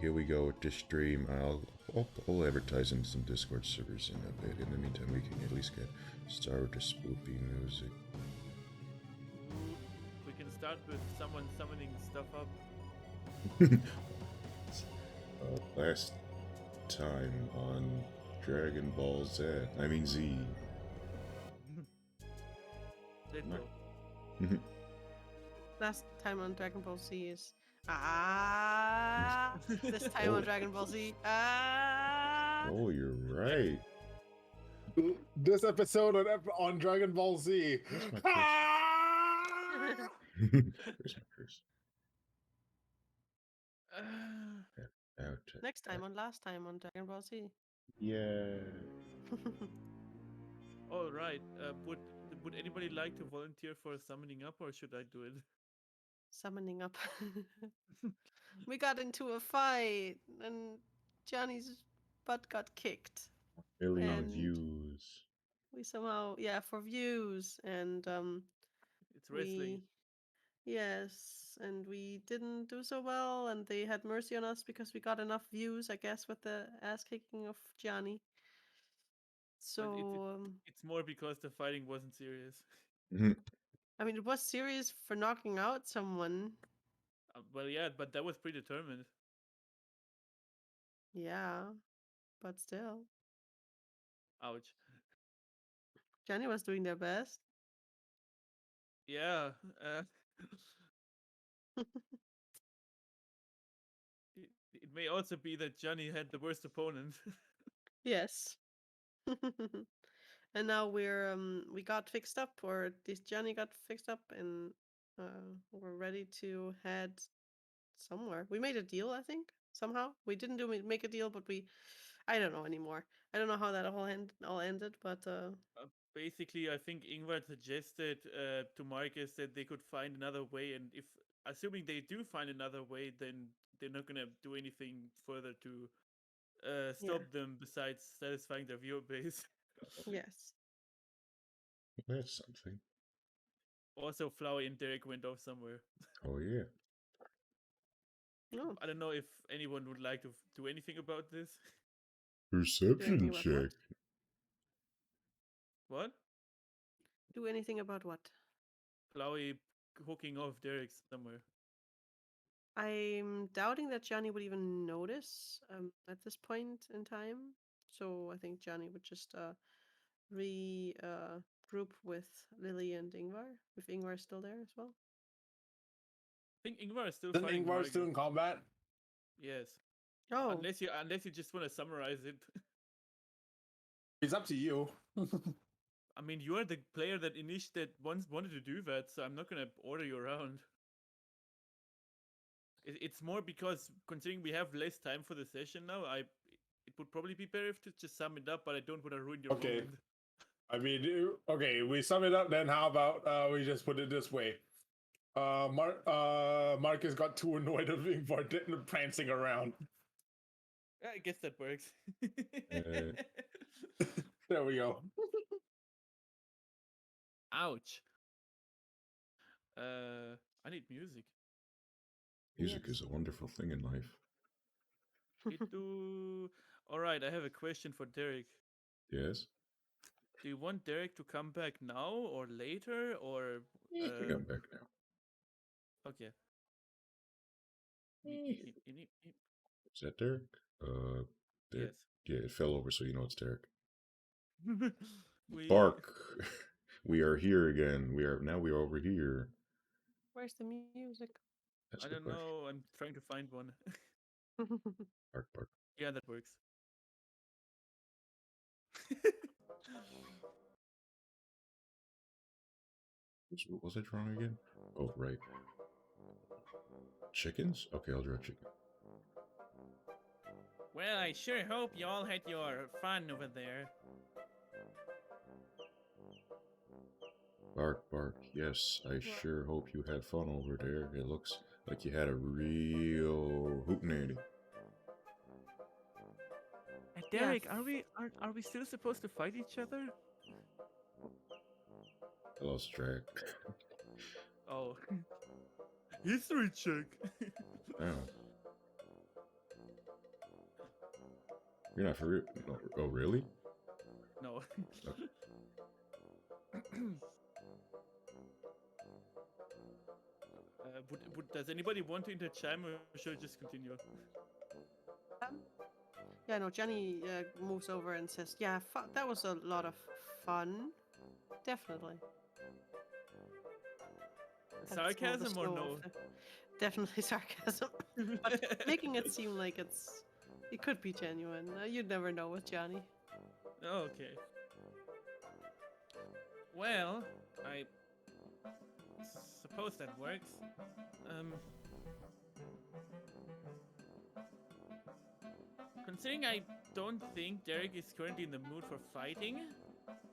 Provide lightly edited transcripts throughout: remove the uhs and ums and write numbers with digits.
here we go with this stream. I'll advertise in some Discord servers in a bit. In the meantime, we can at least get started with the spoopy music. We can start with someone summoning stuff up. Last time on Dragon Ball Z. I mean Z. Let's go. Last time on Dragon Ball Z is this time on Dragon Ball Z Oh, you're right. This episode on Dragon Ball Z. Where's my curse? Where's my curse? Next time on last time on Dragon Ball Z. Yeah. All right. Would anybody like to volunteer for summoning up, or should I do it? Summoning up. We got into a fight, and Johnny's butt got kicked. Million views. We somehow, for views, and it's wrestling. Yes, and we didn't do so well, and they had mercy on us because we got enough views, I guess, with the ass kicking of Johnny. So it's more because the fighting wasn't serious. I mean, it was serious for knocking out someone. Well, yeah, but that was predetermined. Yeah, but still. Ouch. Johnny was doing their best. Yeah. It may also be that Johnny had the worst opponent. Yes. And now we got fixed up, or this Johnny got fixed up, and we're ready to head somewhere. We made a deal, I think, somehow. We didn't make a deal, but I don't know anymore. I don't know how that all ended, but basically, I think Ingvar suggested to Marcus that they could find another way, and assuming they do find another way, then they're not gonna do anything further to stop them besides satisfying their viewer base. Yes. That's something. Also, Flowey and Derek went off somewhere. Oh, yeah. No. I don't know if anyone would like to do anything about this. Perception check. What? Do anything about what? Flowey hooking off Derek somewhere. I'm doubting that Johnny would even notice at this point in time. So I think Johnny would just regroup with Lily and Ingvar, if Ingvar is still there as well. I think Ingvar is still Isn't fighting. Ingvar still in combat? Yes. Oh. Unless you just want to summarize it. It's up to you. I mean, you are the player that once wanted to do that, so I'm not gonna order you around. It's more because considering we have less time for the session now, it would probably be better if to just sum it up, but I don't want to ruin your moment. I mean, okay, we sum it up then. How about we just put it this way? Marcus got too annoyed of Ingvar prancing around. I guess that works. There we go. Ouch. I need music. Music is a wonderful thing in life. All right, I have a question for Derek. Yes? Do you want Derek to come back now or later, or... He can come back now. Okay. Is that Derek? Yes. Yeah, it fell over, so you know it's Derek. Bark! We are here again. We are over here. Where's the music? I don't know. I'm trying to find one. Bark, bark. Yeah, that works. What was I drawing again? Oh, right. Chickens? Okay, I'll draw chicken. Well, I sure hope you all had your fun over there. Bark, bark. Yes, I sure hope you had fun over there. It looks like you had a real hootenanny. Derek, are we still supposed to fight each other? I lost track. Oh. History check. Oh. You're not for real? No. Oh, really? No. Does anybody want to interchime, or should I just continue? Yeah, no, Jenny moves over and says, yeah, that was a lot of fun. Definitely. That's more the Sarcasm or snow no? of definitely sarcasm. But making it seem like it could be genuine. You'd never know with Johnny. Okay. Well, I suppose that works. Considering I don't think Derek is currently in the mood for fighting,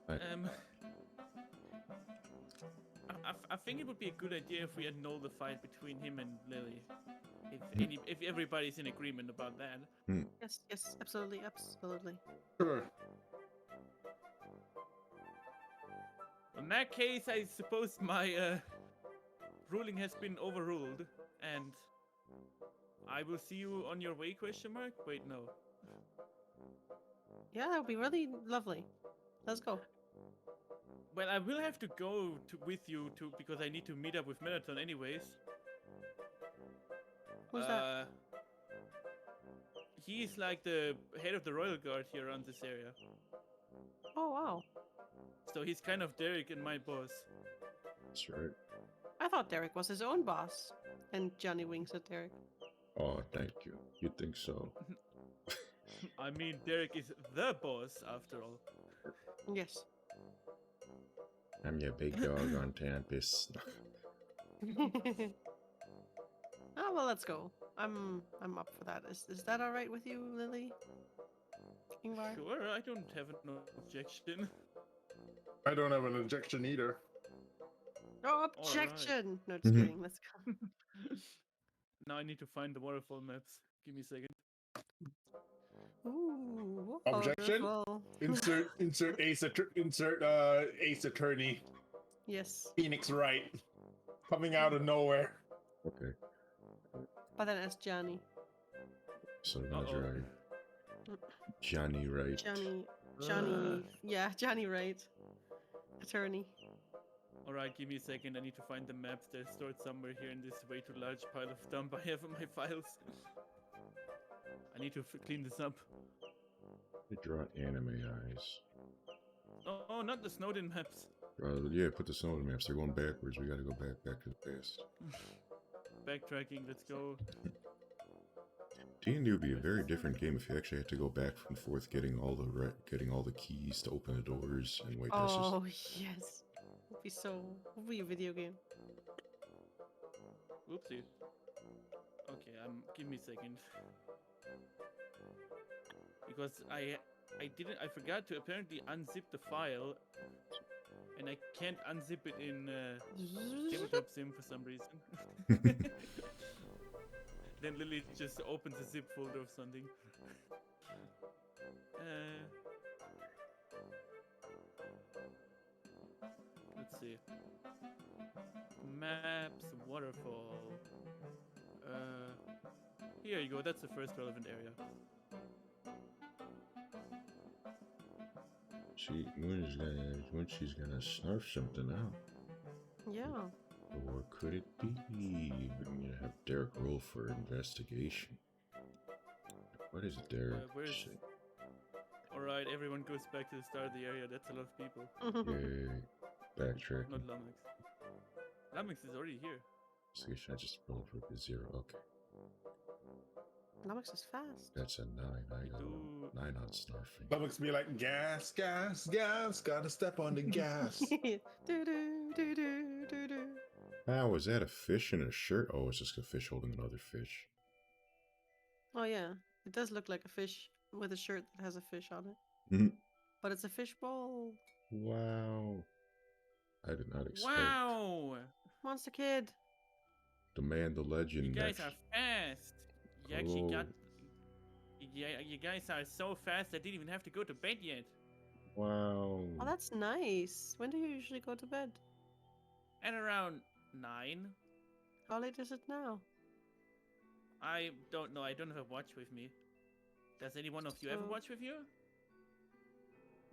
Right. I think it would be a good idea if we annul the fight between him and Lily. If everybody's in agreement about that. Yes, absolutely. Sure. In that case, I suppose my ruling has been overruled, and I will see you on your way, question mark? Wait, no. Yeah, that would be really lovely. Let's go. Well, I will have to go with you because I need to meet up with Melaton anyways. Who's that? He's like the head of the Royal Guard here around this area. Oh, wow. So he's kind of Derek and my boss. That's right. I thought Derek was his own boss. And Johnny winks at Derek. Oh, thank you. You think so? I mean, Derek is the boss after all. Yes. I'm your big dog on campus. Oh, well, let's go. I'm up for that. Is that all right with you, Lily? Ingvar? Sure, I don't have no objection. I don't have an objection either. Oh, objection! No, just kidding. Let's go. Now I need to find the waterfall maps. Give me a second. Ooh, Objection? wonderful. Insert Ace Attorney. Yes. Phoenix Wright. Coming out of nowhere. Okay. But then as Johnny. So that's right. Johnny Wright. Johnny. Yeah, Johnny Wright. Attorney. Alright, give me a second. I need to find the maps. They're stored somewhere here in this way too large pile of dump I have in my files. I need to clean this up. They draw anime eyes. Oh, not the Snowden maps. Yeah, put the Snowden maps. They're going backwards. We gotta go back to the past. Backtracking, let's go. D&D would be a very different game if you actually had to go back and forth getting all the keys to open the doors and wait. Oh, yes. It'd be a video game. Oopsie. Okay, give me a second. Because I forgot to apparently unzip the file, and I can't unzip it in Tabletop Sim for some reason. Then Lily just opens a zip folder of something. Let's see. Maps, waterfall. Here you go. That's the first relevant area. When she's gonna snarf something out. Yeah. Or could it be? I'm gonna have Derek roll for investigation. What is Derek? Alright, everyone goes back to the start of the area. That's a lot of people. Okay. Backtrack. Not Lumix. Lumix is already here. Investigation, I just rolled for the 0. Okay. Lumix is fast. That's a 9. I got a 9 on snarfing. Lumix be like, gas, gotta step on the gas. Do-do. How is that a fish in a shirt? Oh, it's just a fish holding another fish. Oh, yeah. It does look like a fish with a shirt that has a fish on it. Mhm. But it's a fish bowl. Wow. I did not expect. Wow! Monster Kid. The man, the legend. You guys are fast. You actually got. Oh. Yeah, you guys are so fast. I didn't even have to go to bed yet. Wow. Oh, that's nice. When do you usually go to bed? At around 9. How late is it now? I don't know. I don't have a watch with me. Does any one of you ever So- watch with you?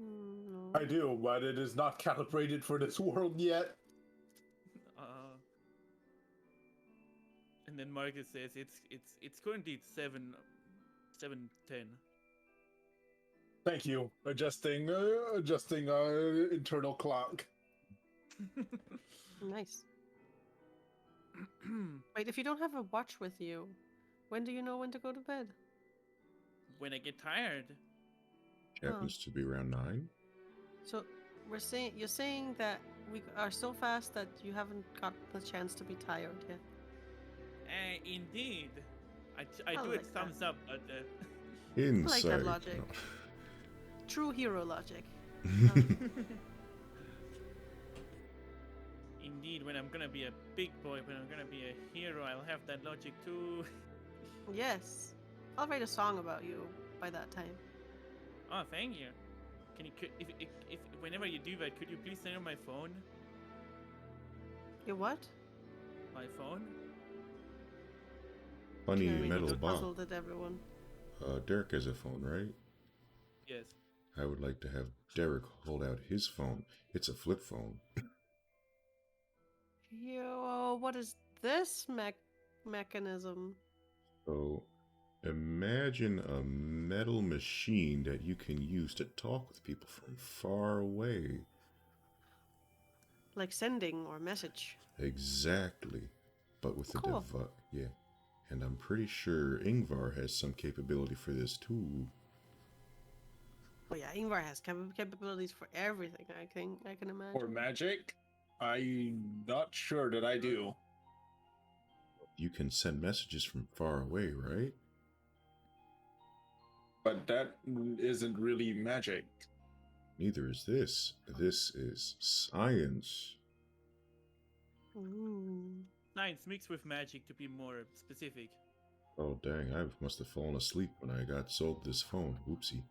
No. I do, but it is not calibrated for this world yet. And then Marcus says it's currently 7:10. Thank you. Adjusting internal clock. Nice. Wait, if you don't have a watch with you, when do you know when to go to bed? When I get tired. Happens to be around 9. So you're saying that we are so fast that you haven't got the chance to be tired yet. Indeed. I I do like it that. thumbs up, but Insight. logic. True hero logic. indeed, when I'm gonna be a big boy, when I'm gonna be a hero, I'll have that logic too. Yes. I'll write a song about you by that time. Oh, thank you. Can you, if whenever you do that, could you please send me my phone? Your what? My phone? Funny Jerry metal looks box. puzzled at everyone. Derek has a phone, right? Yes. I would like to have Derek hold out his phone. It's a flip phone. Yo, what is this mechanism? So imagine a metal machine that you can use to talk with people from far away. Like sending or message. Exactly. But with the Cool. device. Yeah. And I'm pretty sure Ingvar has some capability for this too. Oh yeah, Ingvar has capabilities for everything. I can imagine. Or magic? I'm not sure that I do. You can send messages from far away, right? But that isn't really magic. Neither is this. This is science. Ooh. Science mixed with magic, to be more specific. Oh dang, I must have fallen asleep when I got sold this phone. Oopsie.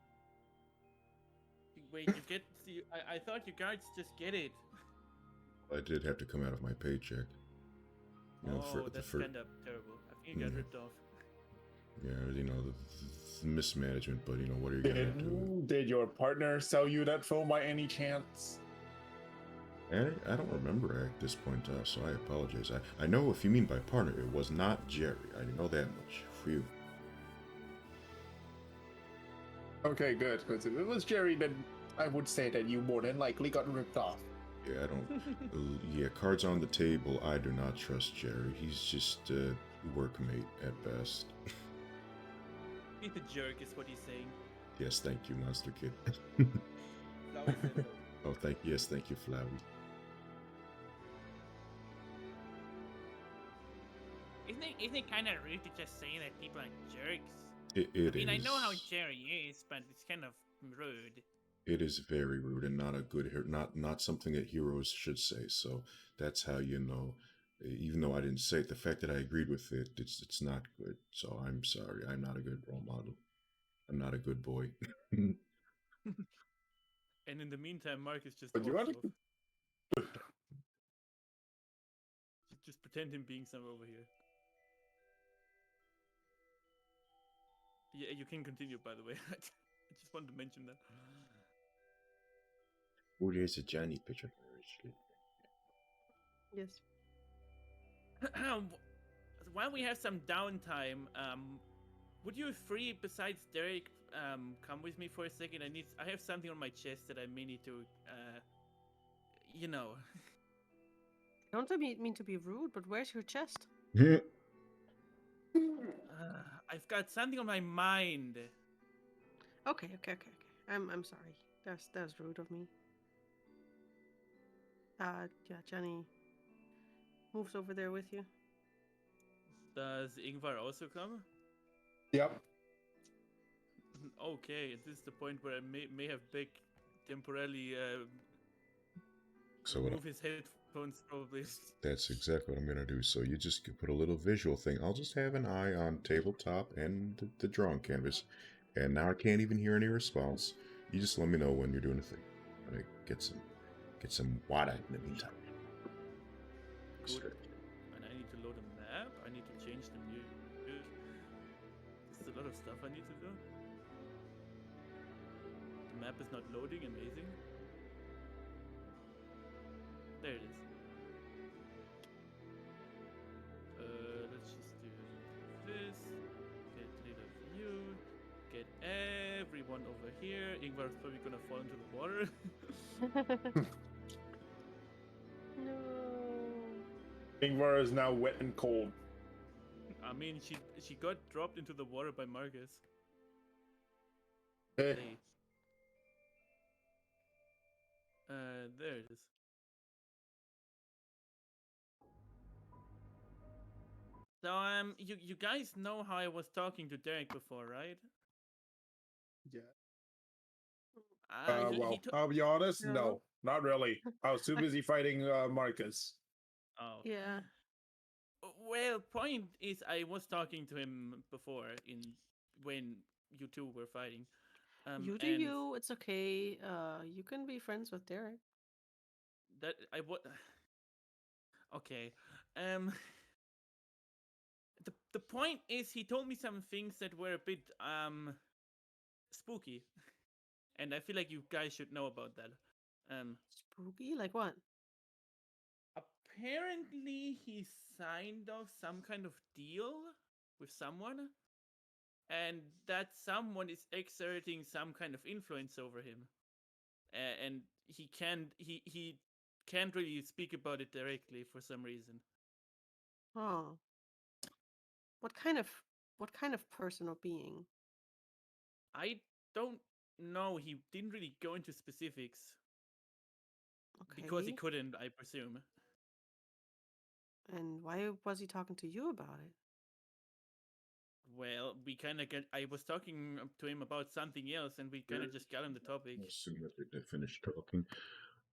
Wait, you get? I thought you guys just get it. I did have to come out of my paycheck. You know, Oh, that's kind of terrible. I think you got Yeah. ripped off. Yeah, you know, the mismanagement, but you know, what are you gonna do? Did your partner sell you that phone by any chance? I don't remember at this point, so I apologize. I know if you mean by partner, it was not Jerry. I know that much. Phew. Okay, good. Because if it was Jerry, then I would say that you more than likely got ripped off. Yeah, I don't. Yeah, cards on the table. I do not trust Jerry. He's just a workmate at best. He's a jerk, is what he's saying. Yes, thank you, Monster Kid. Flowers said so. Oh, thank you, Flowey. Isn't it kind of rude to just say that people are jerks? It I mean, I know how is- Jerry is, but it's kind of rude. It is very rude and not a good not something that heroes should say. So that's how you know. Even though I didn't say it, the fact that I agreed with it, it's not good. So I'm sorry. I'm not a good role model. I'm not a good boy. And in the meantime, Marcus just But you walks want off. Just pretend him being somewhere over here. Yeah, you can continue, by the way. I just wanted to mention that. Oh, there's a Johnny picture. Yes. While we have some downtime, would you three, besides Derek, come with me for a second? I have something on my chest that I may need to, you know. I don't mean to be rude, but where's your chest? I've got something on my mind. Okay. I'm sorry. That's rude of me. Yeah, Johnny moves over there with you. Does Ingvar also come? Yep. Okay, this is the point where I may have Beck temporarily So what remove his headphones, probably. That's exactly what I'm gonna do. So you just put a little visual thing. I'll just have an eye on tabletop and the drawing canvas. And now I can't even hear any response. You just let me know when you're doing a thing. I'm gonna get some water in the meantime. Good. And I need to load a map. I need to change the music. There's a lot of stuff I need to do. map is not loading. Amazing. There it is. Let's just do this. Get little view. Get everyone over here. Ingvar's probably gonna fall into the water. No. Ingvar is now wet and cold. I mean, she got dropped into the water by Marcus. Eh, They. There it is. So you guys know how I was talking to Derek before, right? yeah. He took. I'll be honest. No. No, not really. I was too busy fighting Marcus. Oh. Yeah. Well, point is, I was talking to him before when you two were fighting. You do And you. It's okay. You can be friends with Derek. that I what. Okay. Um. The point is, he told me some things that were a bit spooky, and I feel like you guys should know about that. Spooky? Like what? Apparently he signed off some kind of deal with someone, and that someone is exerting some kind of influence over him, and he can't really speak about it directly for some reason. Oh. What kind of person or being? I don't know. He didn't really go into specifics because he Okay. couldn't, I presume. And why was he talking to you about it? Well, we kind of I was talking to him about something else, and we kind of just got on the topic. As soon as they finish talking,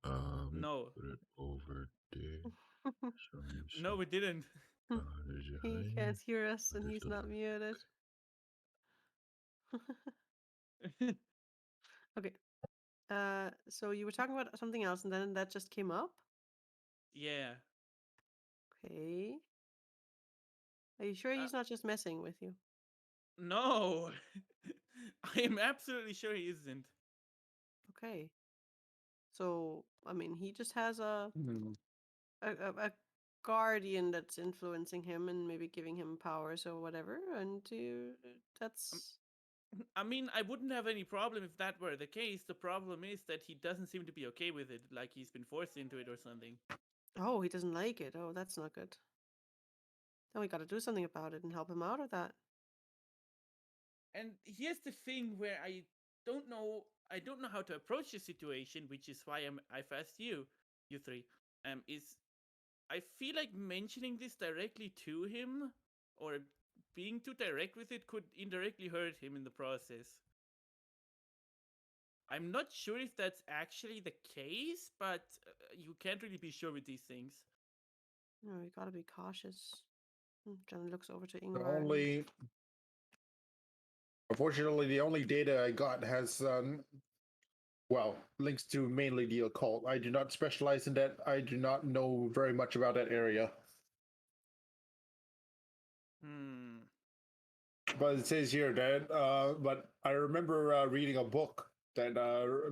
let me No, put it over there. So let me no, see. we didn't. There's your He higher. can't hear us and There's he's the not muted. Okay. So you were talking about something else and then that just came up? Yeah. Okay. Are you sure Uh, he's not just messing with you? no, I am absolutely sure he isn't. Okay. So, I mean, he just has Hmm. a guardian that's influencing him and maybe giving him powers or whatever, and that's I mean, I wouldn't have any problem if that were the case. The problem is that he doesn't seem to be okay with it, like he's been forced into it or something. oh, he doesn't like it. Oh, that's not good. Then we got to do something about it and help him out of that. And here's the thing where I don't know how to approach the situation, which is why I've asked you three. Is I feel like mentioning this directly to him or being too direct with it could indirectly hurt him in the process. I'm not sure if that's actually the case, but you can't really be sure with these things. No, we got to be cautious. John looks over to The Ingvar. only, unfortunately, the only data I got has well, links to mainly the occult. I do not specialize in that. I do not know very much about that area. Hmm. But it says here that, but I remember reading a book that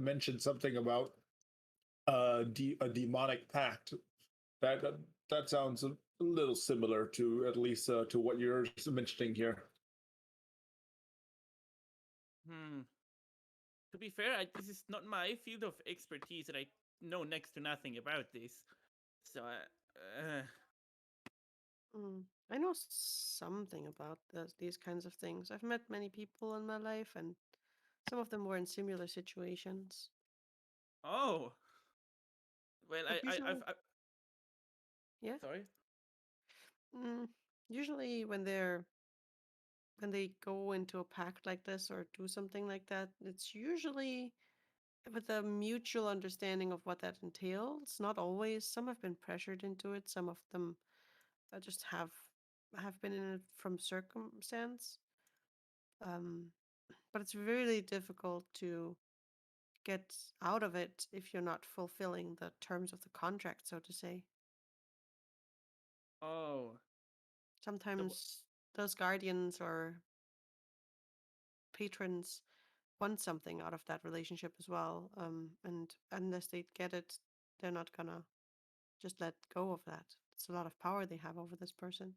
mentioned something about a demonic pact. That that sounds a little similar to at least to what you're mentioning here. Hmm. To be fair, this is not my field of expertise, and I know next to nothing about this. So, I know something about these kinds of things. I've met many people in my life, and some of them were in similar situations. oh, well, But usually, yeah, sorry. mm, usually when they go into a pact like this or do something like that, it's usually with a mutual understanding of what that entails. Not always. Some have been pressured into it. Some of them just have been in it from circumstance. Um, but it's really difficult to get out of it if you're not fulfilling the terms of the contract, so to say. Oh, so Sometimes those guardians or patrons want something out of that relationship as well. And unless they get it, they're not gonna just let go of that. It's a lot of power they have over this person.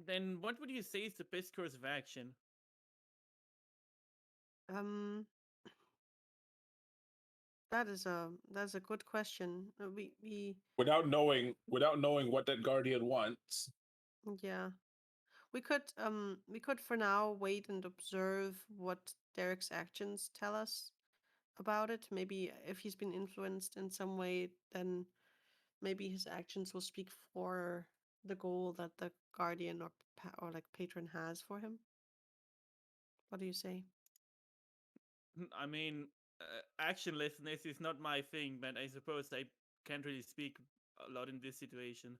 Then what would you say is the best course of action? Um, that's a good question. We without knowing what that guardian wants. yeah, we could for now wait and observe what Derek's actions tell us about it. Maybe if he's been influenced in some way, then maybe his actions will speak for the goal that the guardian or like patron has for him. What do you say? I mean, actionlessness is not my thing, but I suppose I can't really speak a lot in this situation.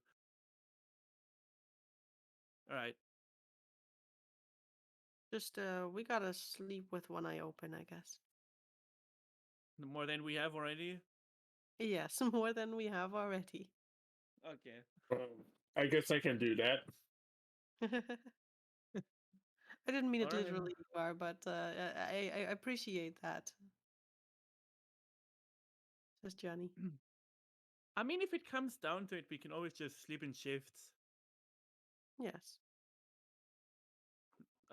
All right. Just we gotta sleep with one eye open, I guess. More than we have already. Yes, more than we have already. Okay. I guess I can do that. I didn't mean it All right. literally, Ivar, but I appreciate that. Says Johnny. I mean, if it comes down to it, we can always just sleep in shifts. Yes.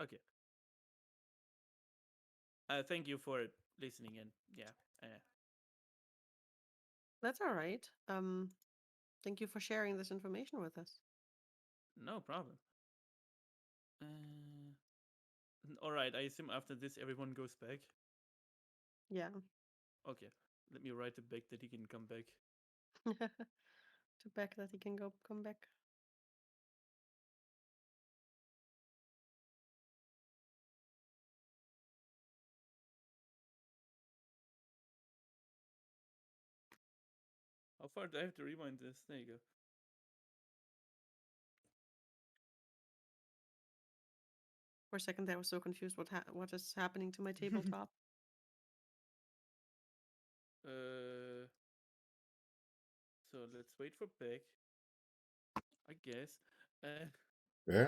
Okay. Thank you for listening in. Yeah. That's all right. Thank you for sharing this information with us. No problem. All right. I assume after this, everyone goes back. Yeah. Okay. Let me write it back that he can come back. To back that he can come back. How far do I have to rewind this? There you go. For a second, I was so confused. What is happening to my tabletop? So let's wait for Beck. I guess. Yeah.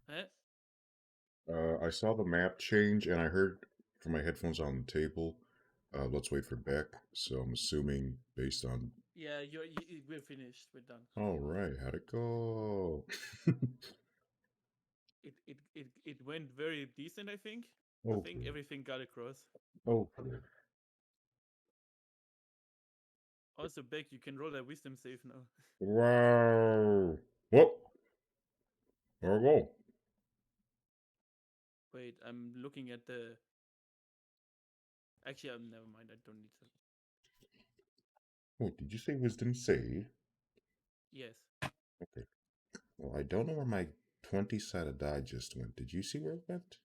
Huh? I saw the map change and I heard from my headphones on the table. Let's wait for Beck. So I'm assuming based on. Yeah, we're finished. We're done. All right, how'd it go? It went very decent. I think. I Oh, think good. everything got across. Oh, good. Also, Beck, you can roll a wisdom save now. Wow. Whoop. There we go. Wait, I'm looking at the. Actually, never mind. I don't need to. Oh, did you say wisdom save? Yes. Okay. Well, I don't know where my 20-sided die just went. Did you see where it went?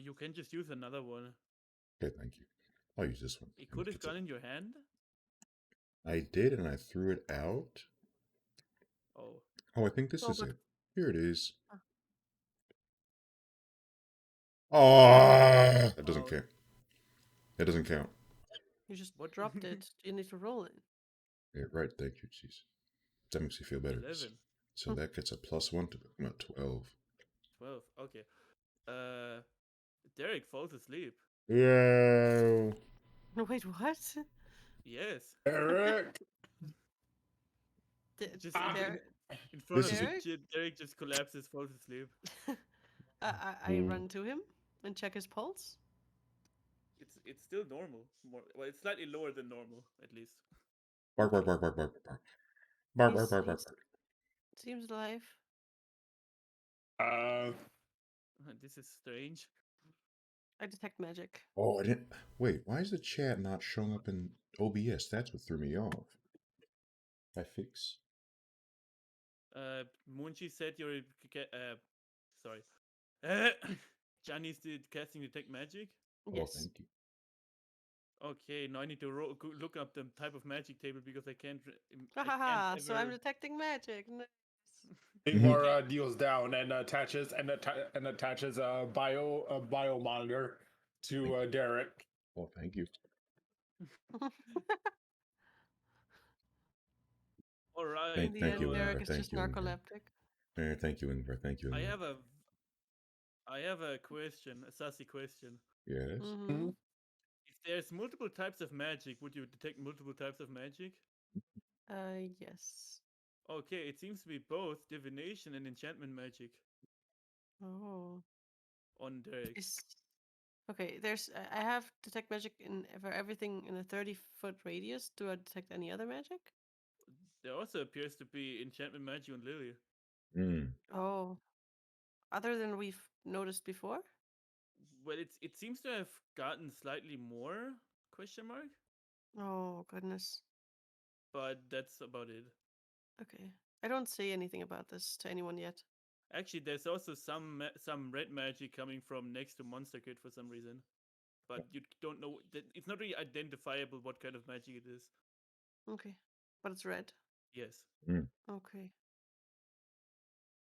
You can just use another one. Okay, thank you. I'll use this one. It And could if have it's a- gone in your hand. I did, and I threw it out. Oh. Oh, I think this Oh, is but it. Here it is. Ah. Ah, that doesn't Oh. count. That doesn't count. you just What? dropped it. You need to roll it. Yeah, right. Thank you. Jeez. That makes you feel better. 11. So that gets a +1 to the 12. 12. Okay. Derek falls asleep. Yeah. Wait, what? Yes. Eric. Just There, in front This of is you, Derek? Derek just collapses, falls asleep. I run to him and check his pulse. It's still normal. Well, it's slightly lower than normal, at least. bark, bark, bark, bark, bark, bark, bark, bark, bark, bark, He's bark. seems alive. This is strange. I detect magic. Oh, I didn't. Wait, why is the chat not showing up in OBS? That's what threw me off. I fix. Munchi said you're. Sorry. Johnny's casting detect magic. Oh, Yes. thank you. Okay, now I need to look up the type of magic table because I can't. I can't Haha, ever. so I'm detecting magic. Nice. Ingvar Okay. kneels down and attaches a bio monitor to Derek. Oh, thank you. All right. In the Thank end, you, So Derek Ingvar. is Thank just you, Ingvar. narcoleptic. Thank you, Ingvar. Thank you, I Ingvar. have a. I have a question, a sassy question. Yes. Mm-hmm. If there's multiple types of magic, would you detect multiple types of magic? Yes. Okay, it seems to be both divination and enchantment magic Oh. on Derek. Okay, I have detect magic for everything in a 30-foot radius. Do I detect any other magic? There also appears to be enchantment magic on Lily. Hmm. Oh. Other than we've noticed before? Well, it seems to have gotten slightly more question mark, Oh, goodness. but that's about it. Okay. I don't say anything about this to anyone yet. Actually, there's also some red magic coming from next to Monster Kid for some reason, but you don't know. It's not really identifiable what kind of magic it is. Okay. But it's red. Yes, Okay.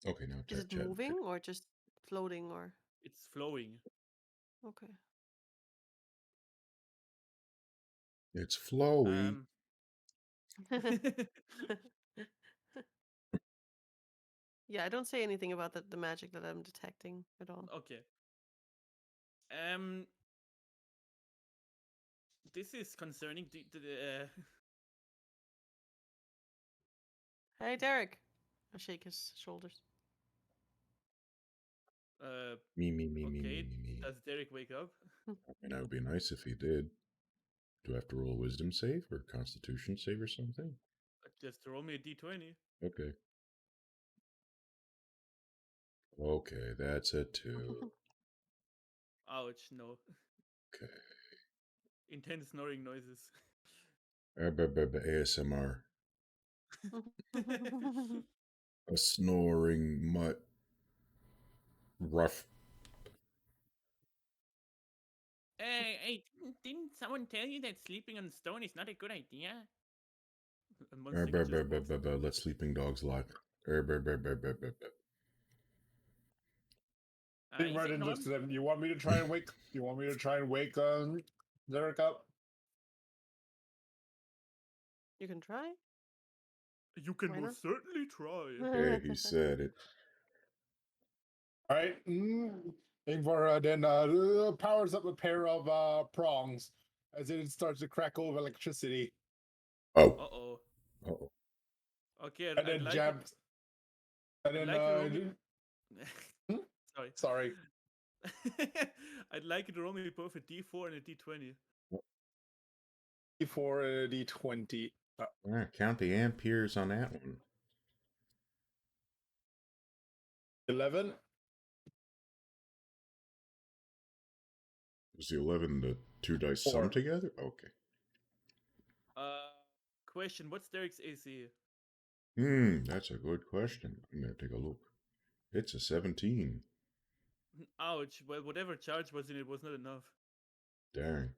Okay, now Is chat, it chat. moving or just floating or? it's flowing. Okay. It's flowy. Yeah, I don't say anything about the magic that I'm detecting at all. Okay. This is concerning Hey, Derek. I shake his shoulders. Me, okay. me. Does Derek wake up? And that would be nice if he did. Do I have to roll a wisdom save or constitution save or something? Just roll me a d20. Okay. Okay, that's a 2. Ouch, no. Okay. Intense snoring noises. ASMR. A snoring mutt. Rough. Hey, didn't someone tell you that sleeping on stone is not a good idea? Let sleeping dogs lie. Tim Is it Martin Norm? looks at him. You want me to try and wake? You want me to try and wake Derek up? You can try. You can Why most certainly try. Yeah, he said it. All right. Ingvar then powers up a pair of prongs as it starts to crackle with electricity, Oh. Uh-oh. Oh. Okay, and I'd then like it. jabs. And I'd then like to roll me... Hmm? Sorry. Sorry, I'd like you to roll me both a d4 and a d20. for a d20. Count the amperes on that one. 11. Was the 11 the 2 dice 4. sum together? Okay. Question, what's Derek's AC? That's a good question. I'm gonna take a look. It's a 17. Ouch. Well, whatever charge was in it was not enough. Dang.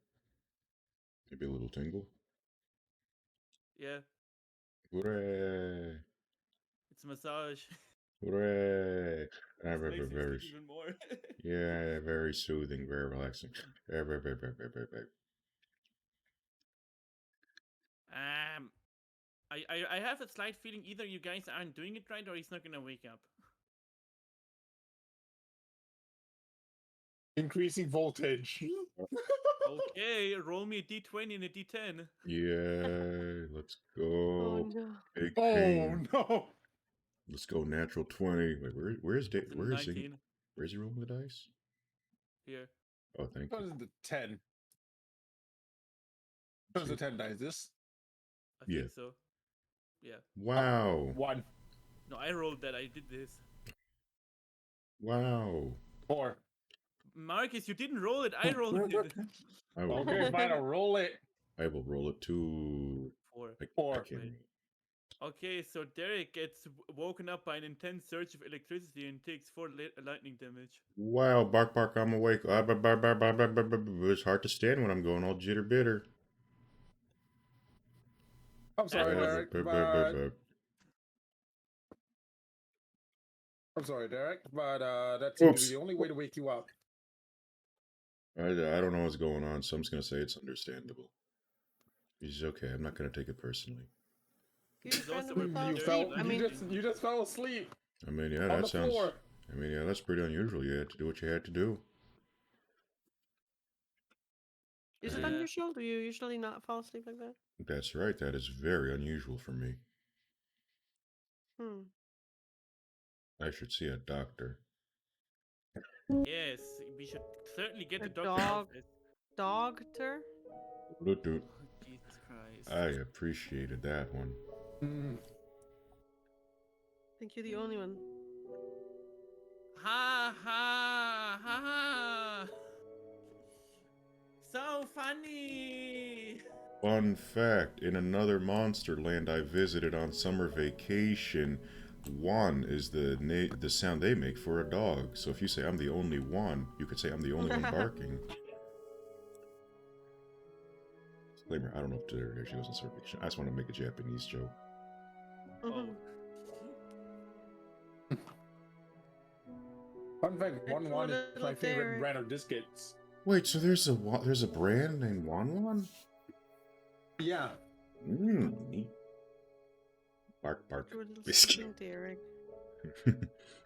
Maybe a little tingle. Yeah, Hooray! it's a massage. Hooray! This makes him Very, sleep even more. yeah, very soothing, very relaxing. um, I have a slight feeling either you guys aren't doing it right or he's not gonna wake up. Increasing voltage. Okay, roll me a d20 and a d10. Yeah, let's Oh go. no. Big Oh pain. no! Let's go natural 20. Wait, where's It's a 19 where's he rolling the dice? here. Oh, thank That you. was the 10. That was the 10 dice. This? I Yeah. think so. Yeah. Wow. 1. No, I rolled that. I did this. Wow. 4. Marcus, you didn't roll it. I rolled it. I will, Okay, fine. I'll roll it. I will roll it to... 4. I 4. can't Wait. remember. Okay, so Derek gets woken up by an intense surge of electricity and takes 4 lightning damage. Wow, bark, I'm awake. It's hard to stand when I'm going all jitter bitter. I'm sorry, was- Derek, but I'm sorry, Derek, but that seemed to be Oops. the only way to wake you up. I don't know what's going on, so I'm just going to say it's understandable. It's okay. I'm not going to take it personally. You just also randomly where fell You Derek asleep. fell. I You mean- just fell asleep I mean, yeah, on that the sounds... floor. I mean, yeah, that's pretty unusual. You had to do what you had to do. Is it Uh, unusual? Do you usually not fall asleep like that? That's right. That is very unusual for me. Hmm. I should see a doctor. yes, we should certainly get A the doctor dog. outfit. Doctor? Dude, Oh, Jesus Christ. I appreciated that one. Mm. I think you're the only one. Ha ha ha ha! So funny! Fun fact, in another monster land I visited on summer vacation, one is the sound they make for a dog. So if you say I'm the only one, you could say I'm the only one barking. Disclaimer, I don't know if there actually goes on summer vacation. I just want to make a Japanese joke. Oh. Fun fact: I One drew a One is my little favorite Derek. brand of biscuits. Wait, so there's a brand named Wan? Yeah. Mmm. Bark, bark. Drew a little Biscuit. sleeping Derek.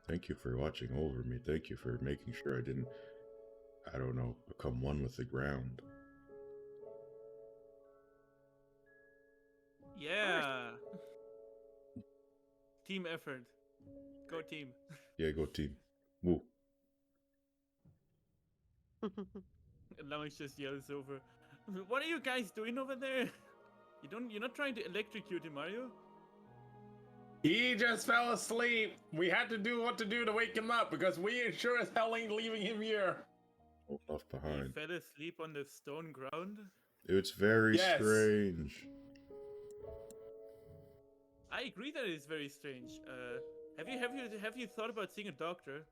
Thank you for watching over me. Thank you for making sure I didn't, I don't know, become one with the ground. Yeah. Team effort. Go team. Yeah, go team. Woo. And now he just yells over. What are you guys doing over there? You're not trying to electrocute him, are you? He just fell asleep. We had to do what to do to wake him up because we sure as hell ain't leaving him here. Oh, left He behind. fell asleep on the stone ground. It's very Yes. strange. I agree that it is very strange. Have you thought about seeing a doctor?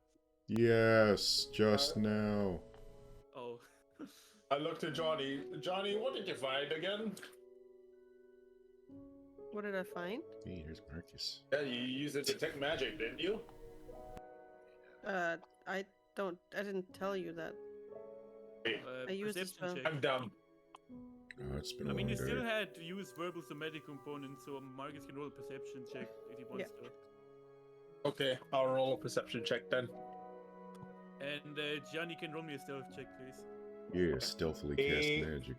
Yes, just now. Oh. I looked at Johnny. Johnny, what did you find again? What did I find? Hey, here's Marcus. Yeah, you used it to detect magic, didn't you? I didn't tell you that. I used a Perception spell. check. I'm dumb. Oh, it's been a I mean, long you day. still had to use verbal somatic component, so Marcus can roll a perception check if he wants to. Okay, I'll roll a perception check then. And Gianni can roll me a stealth check, please. Yeah, stealthily cast Eh. magic.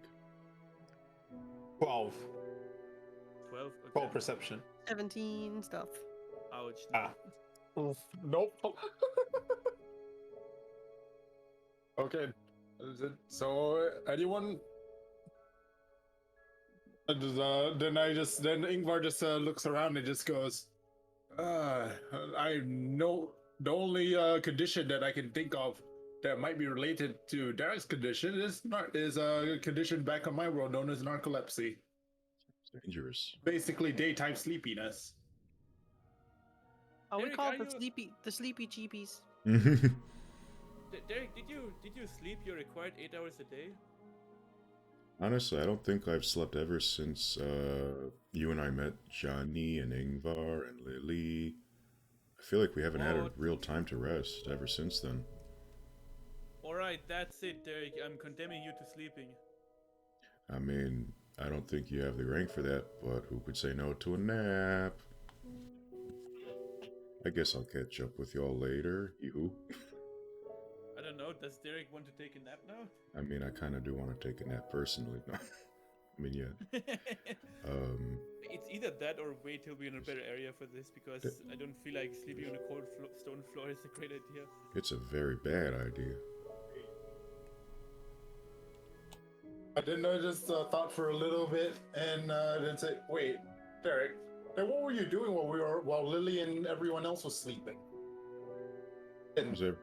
12. 12? Okay. 12 perception. 17 stuff. Ouch. Ah. Nope. Okay. So, anyone? Then Ingvar just looks around and just goes, I know the only condition that I can think of that might be related to Derek's condition is a condition back on my world known as narcolepsy. It's dangerous. Basically, daytime sleepiness. Oh, we Derek, call are it you- the sleepy cheapies. Derek, did you sleep your required 8 hours a day? Honestly, I don't think I've slept ever since you and I met Johnny and Ingvar and Lily. I feel like we haven't had a What? real time to rest ever since then. Alright, that's it, Derek. I'm condemning you to sleeping. I mean, I don't think you have the rank for that, but who could say no to a nap? I guess I'll catch up with y'all later. You? I don't know, does Derek want to take a nap now? I mean, I kind of do want to take a nap personally. I mean, yeah. It's either that or wait till we're in a better area for this, because I don't feel like sleeping on a cold stone floor is a great idea. It's a very bad idea. I didn't know. I just thought for a little bit and then say, "Wait, Derek, then what were you doing while Lily and everyone else was sleeping?" And Was there...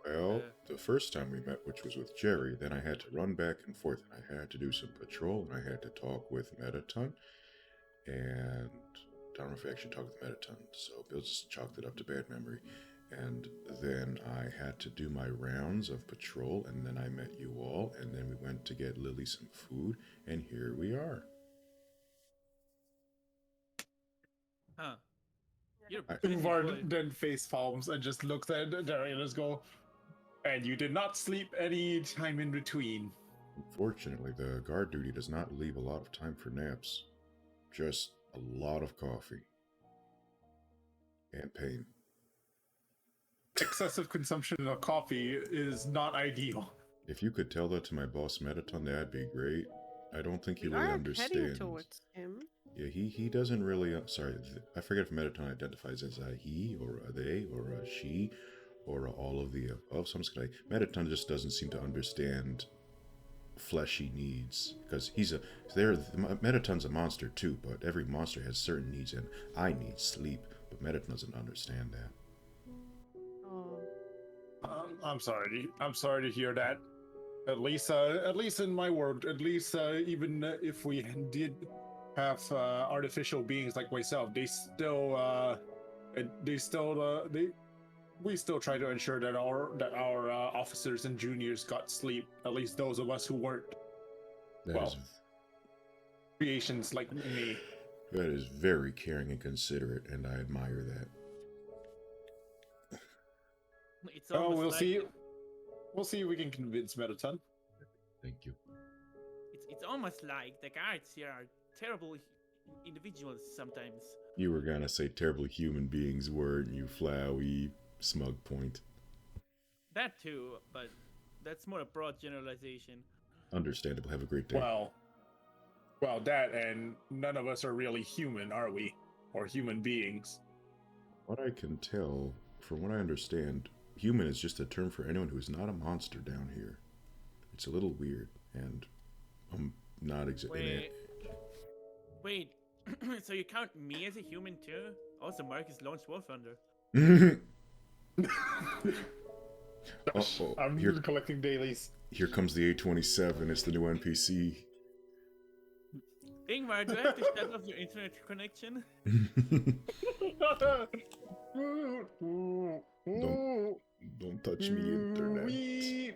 Well, the first time we met, which was with Jerry, then I had to run back and forth. I had to do some patrol, and I had to talk with Metaton. And I don't know if I actually talked with Metaton, so Bill just chalked it up to bad memory. And then I had to do my rounds of patrol, and then I met you all, and then we went to get Lily some food, and here we are. Huh. You're I- a busy boy. Ingvar then face palms and just looks at Derek and just go, "And you did not sleep any time in between." Unfortunately, the guard duty does not leave a lot of time for naps. Just a lot of coffee and pain. Excessive consumption of coffee is not ideal. If you could tell that to my boss Metaton, that'd be great. I don't think he We really are heading understands. towards him. Yeah, he doesn't really. Sorry, I forget if Metaton identifies as a he or a they or a she or all of the above. So I'm just gonna. Metaton just doesn't seem to understand fleshy needs because Metaton's a monster too, but every monster has certain needs, and I need sleep, but Metaton doesn't understand that. Oh, I'm sorry. I'm sorry to hear that. At least in my world, at least even if we did have artificial beings like myself, we still try to ensure that our officers and juniors got sleep. At least those of us who weren't creations like me. That is very caring and considerate, and I admire that. It's almost We'll like see. We'll see if we can convince Metaton. Thank you. it's almost like the guards here are terrible individuals sometimes. You were gonna say terrible human beings, weren't you, Flowey? Smug point. That too, but that's more a broad generalization. Understandable. Have a great day. Well, that and none of us are really human, are we? Or human beings. What I can tell, from what I understand, human is just a term for anyone who's not a monster down here. It's a little weird, and I'm not Wait, so you count me as a human too? Also, Marcus Lone Wolf Thunder. I'm collecting dailies. Here comes the A27. It's the new NPC. Ingvar, do I have to shut off your internet connection? Don't touch me, internet. Wait,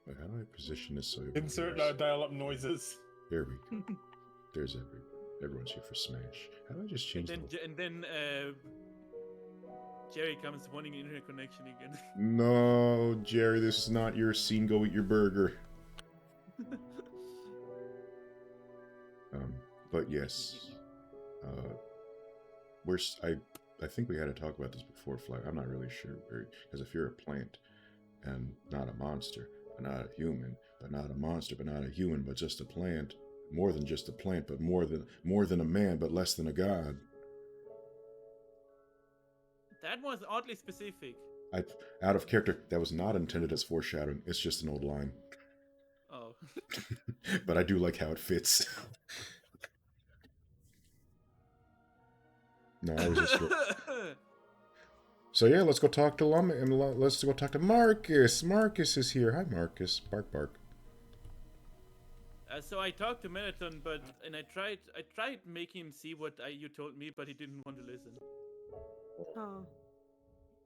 how do I position this so insert dial-up noises? There we go. There's everyone's here for Smash. How do I just change and then Jerry comes wanting internet connection again. No, Jerry, this is not your scene. Go eat your burger. But yes, I think we had to talk about this before, Fly. I'm not really sure, because if you're a plant and not a monster, but not a human, but not a monster, but not a human, but just a plant, more than just a plant, but more than a man, but less than a god. That was oddly specific. Out of character, that was not intended as foreshadowing. It's just an old line. Oh. But I do like how it fits. No, I was just. So yeah, let's go talk to let's go talk to Marcus. Marcus is here. Hi, Marcus. Bark, bark. So I talked to Melaton, and I tried making him see what you told me, but he didn't want to listen. Oh.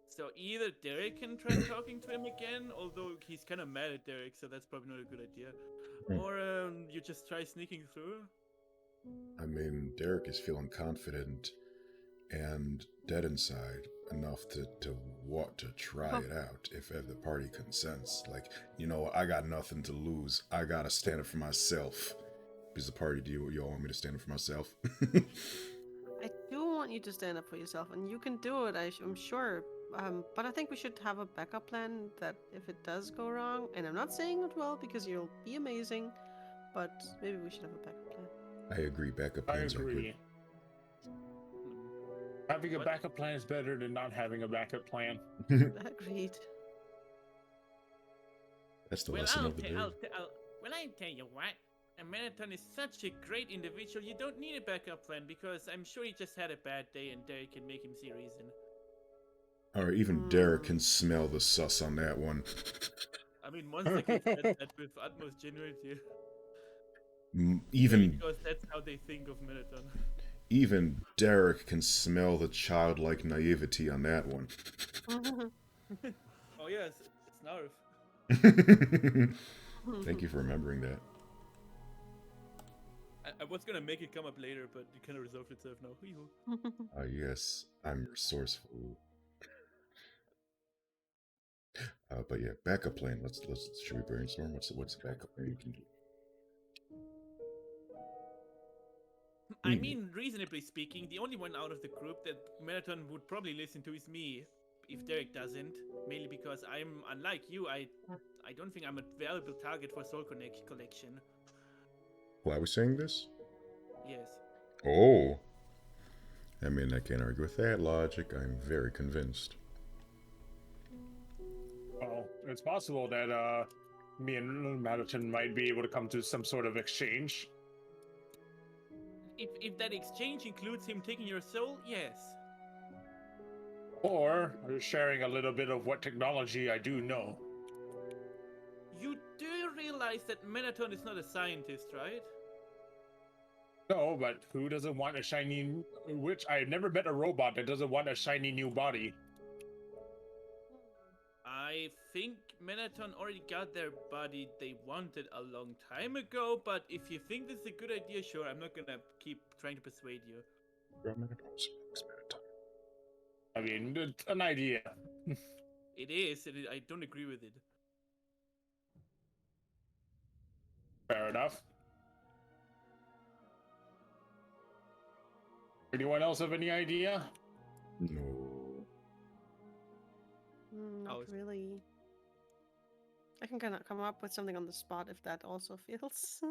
So either Derek can try talking to him again, although he's kind of mad at Derek, so that's probably not a good idea. Or you just try sneaking through. I mean, Derek is feeling confident and dead inside enough to want to try it out if the party consents. Like, you know, I got nothing to lose. I gotta stand up for myself. Is the party deal? You all want me to stand up for myself? I do want you to stand up for yourself, and you can do it, I'm sure. But I think we should have a backup plan that if it does go wrong, and I'm not saying it will because you'll be amazing, but maybe we should have a backup plan. I agree. Backup plans are good. Having a backup plan is better than not having a backup plan. Agreed. That's the lesson of the day. Well, I tell you what, Melaton is such a great individual. You don't need a backup plan because I'm sure he just had a bad day, and Derek can make him see reason. Or even Derek can smell the sus on that one. I mean, Monster Kid said that with utmost genuinity. Even because that's how they think of Melaton. Even Derek can smell the childlike naivety on that one. Oh yes, it's Narf. Thank you for remembering that. I was gonna make it come up later, but it kind of resolved itself now. Yes, I'm resourceful. But yeah, backup plan. Let's should we brainstorm? What's the backup plan you can do? I mean, reasonably speaking, the only one out of the group that Melaton would probably listen to is me, if Derek doesn't. Mainly because I'm, unlike you, I don't think I'm a valuable target for soul collection. Why are we saying this? Yes. Oh. I mean, I can't argue with that logic. I'm very convinced. Well, it's possible that me and Madison might be able to come to some sort of exchange. If that exchange includes him taking your soul, yes. Or sharing a little bit of what technology I do know. You do realize that Menaton is not a scientist, right? No, but who doesn't want a shiny... Which I've never met a robot that doesn't want a shiny new body. I think Menaton already got their body they wanted a long time ago, but if you think this is a good idea, sure, I'm not gonna keep trying to persuade you. I mean, it's an idea. It is, I don't agree with it. Fair enough. Anyone else have any idea? No. Not really. I can kind of come up with something on the spot if that also feels.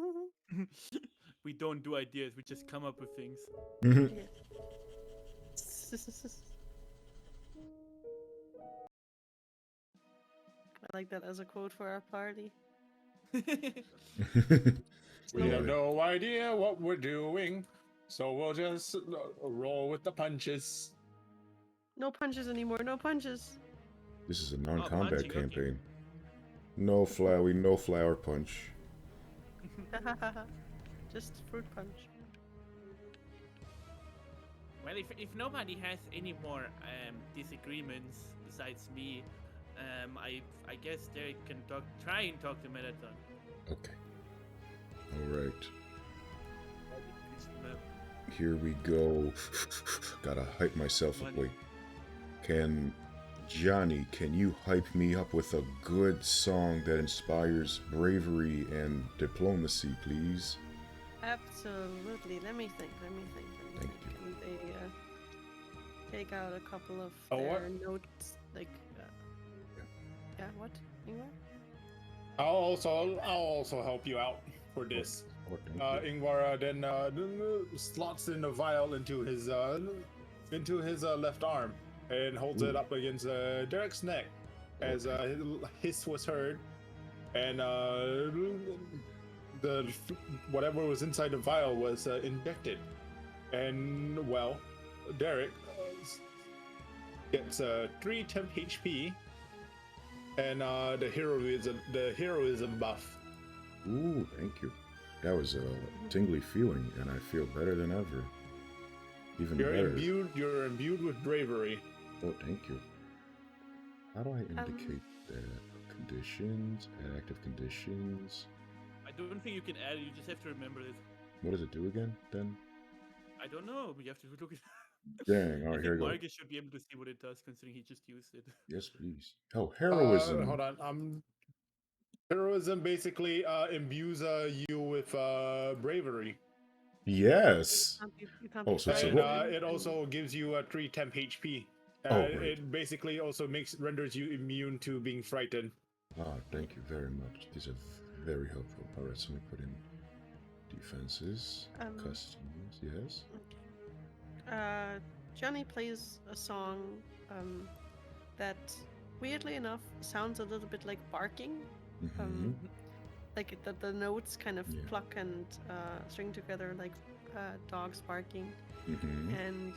We don't do ideas, we just come up with things. Yeah. I like that as a quote for our party. We have no idea what we're doing, so we'll just roll with the punches. No punches anymore, no punches. This is a non-combat punching, campaign. okay. No Flowey, no flower punch. Just fruit punch. Well, if nobody has any more disagreements besides me, I guess Derek can try and talk to Menaton. Okay. Alright. Here we go. Gotta hype myself up. Wait. Johnny, can you hype me up with a good song that inspires bravery and diplomacy, please? Absolutely. Let me think. Thank And they take out a couple of what? their notes, like. Yeah. What? Ingvar? I'll also help you out for this. Oh, thank you. Ingvar then slots in a vial into his left arm and holds it up against Derek's neck as his hiss was heard, and the whatever was inside the vial was injected, and well, Derek gets 3 temp HP, and the heroism buff. Ooh, thank you. That was a tingly feeling, and I feel better than ever. Even better. You're imbued with bravery. Oh, thank you. How do I indicate that? Conditions, active conditions. I don't think you can add it, you just have to remember it. What does it do again, then? I don't know, but you have to look at Dang, alright, here we go. Marcus should be able to see what it does, considering he just used it. Yes, please. Oh, heroism. Hold on. Heroism basically imbues you with bravery. Yes. You can't Oh, so it's a And roll. it also gives you 3 temp HP. Oh, great. It basically also renders you immune to being frightened. Ah, thank you very much. These are very helpful. Alright, so let me put in defenses, customs, yes. Johnny plays a song that, weirdly enough, sounds a little bit like barking. Like the notes kind of pluck and string together like dogs barking. And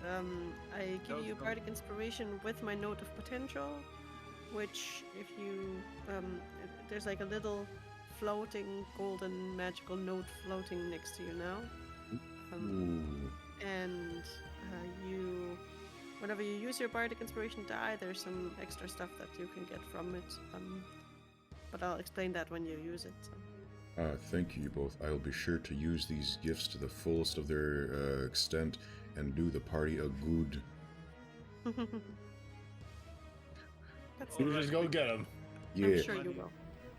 I give you bardic inspiration with my note of potential, which if you there's like a little floating golden magical note floating next to you now. And you, whenever you use your bardic inspiration die, there's some extra stuff that you can get from it. But I'll explain that when you use it. So. Thank you both. I will be sure to use these gifts to the fullest of their extent and do the party a good. That's You just go get them. Yeah. I'm sure you will.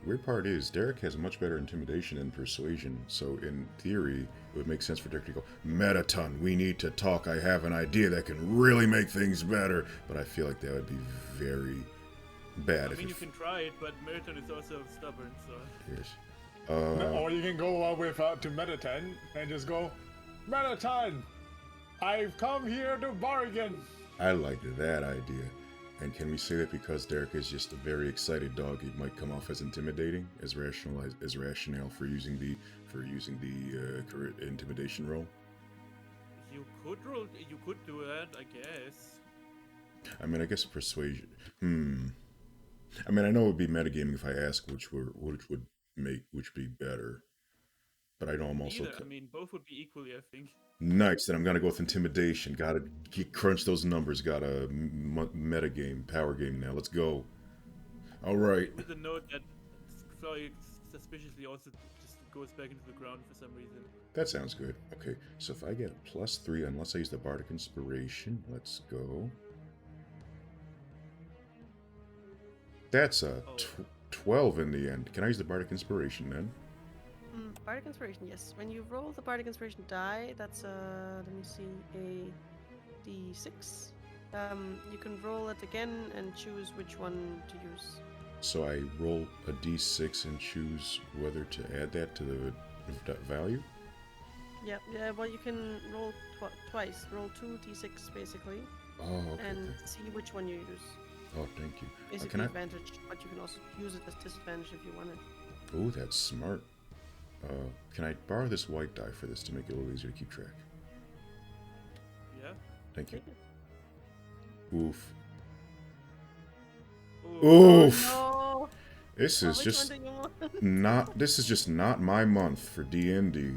Weird part is, Derek has much better intimidation and persuasion, so in theory, it would make sense for Derek to go, Metaton, we need to talk. I have an idea that can really make things better. But I feel like that would be very bad. I mean, you can try it, but Meriton is also stubborn, so. Yes. Or you can go with to Metaton and just go, Metaton, I've come here to bargain. I like that idea. And can we say that because Derek is just a very excited dog, it might come off as intimidating, as rationale for using the intimidation roll? You could do that, I guess. I mean, I guess persuasion. I mean, I know it would be metagaming if I ask which would be better, but I know I'm also. I mean, both would be equally, I think. Nice. Then I'm gonna go with intimidation. Gotta crunch those numbers. Got a metagame, power game now. Let's go. All right. With the note that Chloe suspiciously also just goes back into the ground for some reason. That sounds good. Okay, so if I get a +3, unless I use the Bardic Inspiration, let's go. That's a 12 in the end. Can I use the Bardic Inspiration then? Bardic Inspiration, yes. When you roll the Bardic Inspiration die, that's let me see, a d6. You can roll it again and choose which one to use. So I roll a d6 and choose whether to add that to the value? Yeah, well, you can roll twice. Roll 2 d6 basically, Oh, okay. and see which one you use. Oh, thank you. Basically advantage, but you can also use it as disadvantage if you want it. Oh, that's smart. Can I borrow this white die for this to make it a little easier to keep track? Yeah. Thank you. Take it. Oof. Ooh. Oof. No. This is Which just one do you want? not. This is just not my month for D&D.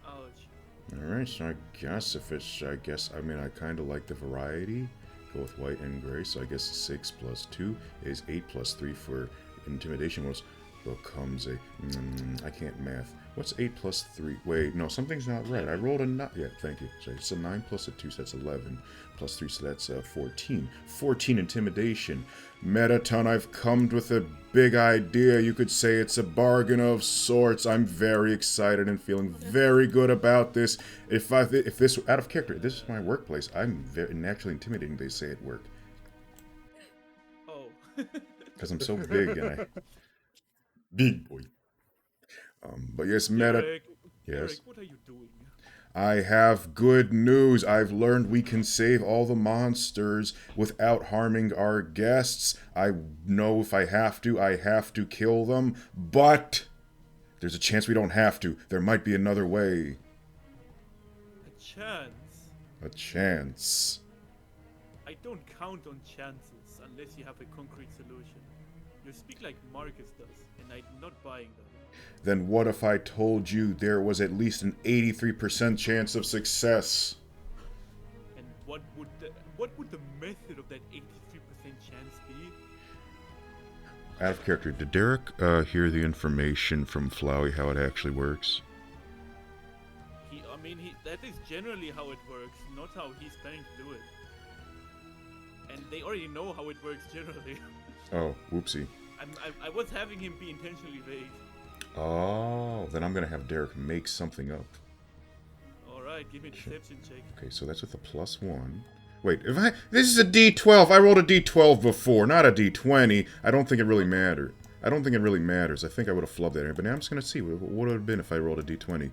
Ouch. All right, so I guess I mean I kind of like the variety. Go with white and gray, so I guess 6 + 2 is 8 + 3 for intimidation. Becomes a I can't math. What's 8 + 3? Wait, no, something's not right. I rolled a 9. Yeah, thank you. So it's a 9 + a 2, so that's 11 + 3, so that's 14. 14 intimidation. Metaton, I've come with a big idea. You could say it's a bargain of sorts. I'm very excited and feeling very good about this. If this out of character, this is my workplace. I'm very naturally intimidating. They say at work Oh. because I'm so big and I. Big boy. But yes, Derek, Yes. Derek, what are you doing? I have good news. I've learned we can save all the monsters without harming our guests. I know if I have to kill them, but there's a chance we don't have to. There might be another way. A chance? A chance. I don't count on chances unless you have a concrete solution. You speak like Marcus does, and I'm not buying that. Then what if I told you there was at least an 83% chance of success? And what would the method of that 83% chance be? Out of character, did Derek hear the information from Flowey how it actually works? That is generally how it works, not how he's planning to do it. And they already know how it works generally. Oh, whoopsie. I was having him be intentionally vague. Oh, then I'm gonna have Derek make something up. Alright, give me a deception check. Okay, so that's with a +1. Wait, this is a D12. I rolled a D12 before, not a D20. I don't think it really mattered. I don't think it really matters. I think I would have flubbed that in, but now I'm just gonna see what would it have been if I rolled a D20.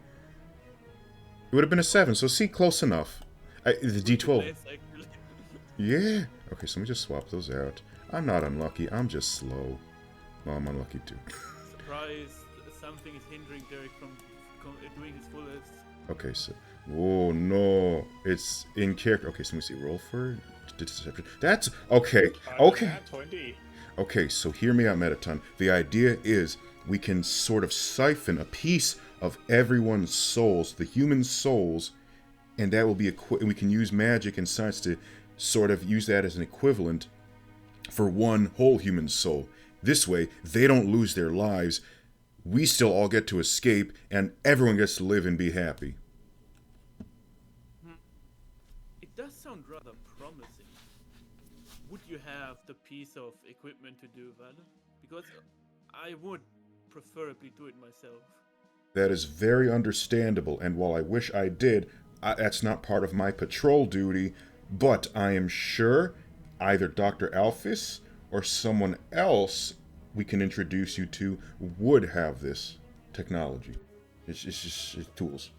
It would have been a 7. So see, close enough. The D12. Less, actually. Yeah. Okay, so let me just swap those out. I'm not unlucky. I'm just slow. Well, I'm unlucky too. Surprise! Something is hindering Derek from doing his fullest. Okay, so... Oh, no. It's in character. Okay, so let me see. Roll for deception. That's... Okay. Okay. 20. Okay, so hear me out, Metaton. The idea is we can sort of siphon a piece of everyone's souls, the human souls, and that will be... we can use magic and science to sort of use that as an equivalent for one whole human soul. This way, they don't lose their lives. We still all get to escape, and everyone gets to live and be happy. It does sound rather promising. Would you have the piece of equipment to do that? Because I would preferably do it myself. That is very understandable, and while I wish I did, that's not part of my patrol duty, but I am sure either Dr. Alphys or someone else we can introduce you to would have this technology. It's just tools.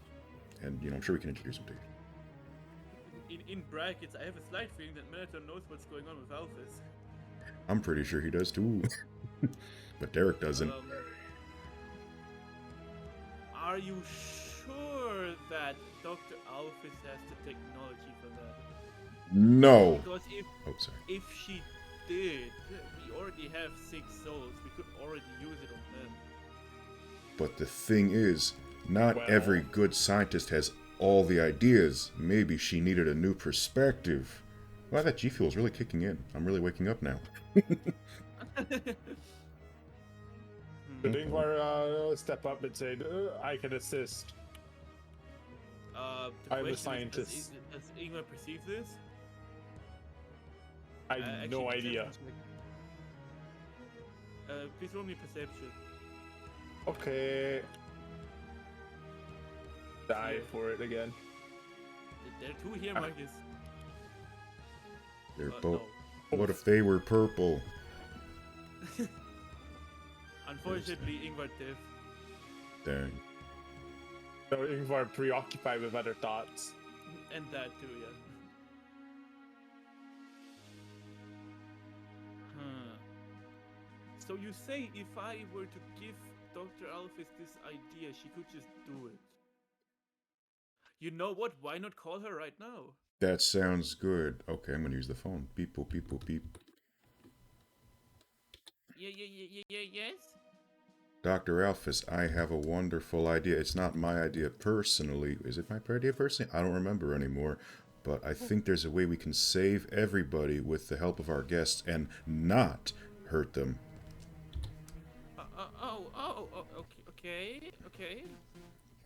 And, I'm sure we can introduce them to you. In brackets, I have a slight feeling that Meliton knows what's going on with Alphys. I'm pretty sure he does too. But Derek doesn't. Are you sure that Dr. Alphys has the technology for that? No. Because Sorry. if she did, we already have 6 souls. We could already use it on them. But the thing is, not Well- every good scientist has all the ideas. Maybe she needed a new perspective. Wow, that G Fuel is really kicking in. I'm really waking up now. Could Ingvar step up and say, I can assist? The I'm a question is, scientist. does Ingvar perceive this? I have Actually, no idea. perception check. Please roll me perception. Okay. Die Yeah. for it again. There are 2 here, Marcus. They're both. No. What if they were purple? Unfortunately, Ingvar deaf. Dang. So Ingvar preoccupied with other thoughts. And that too, yeah. So you say if I were to give Dr. Alphys this idea, she could just do it. You know what? Why not call her right now? That sounds good. Okay, I'm gonna use the phone. Beep, boop, beep, boop, beep. Yes? Dr. Alphys, I have a wonderful idea. It's not my idea personally. Is it my idea personally? I don't remember anymore. But I think there's a way we can save everybody with the help of our guests and not hurt them. Okay.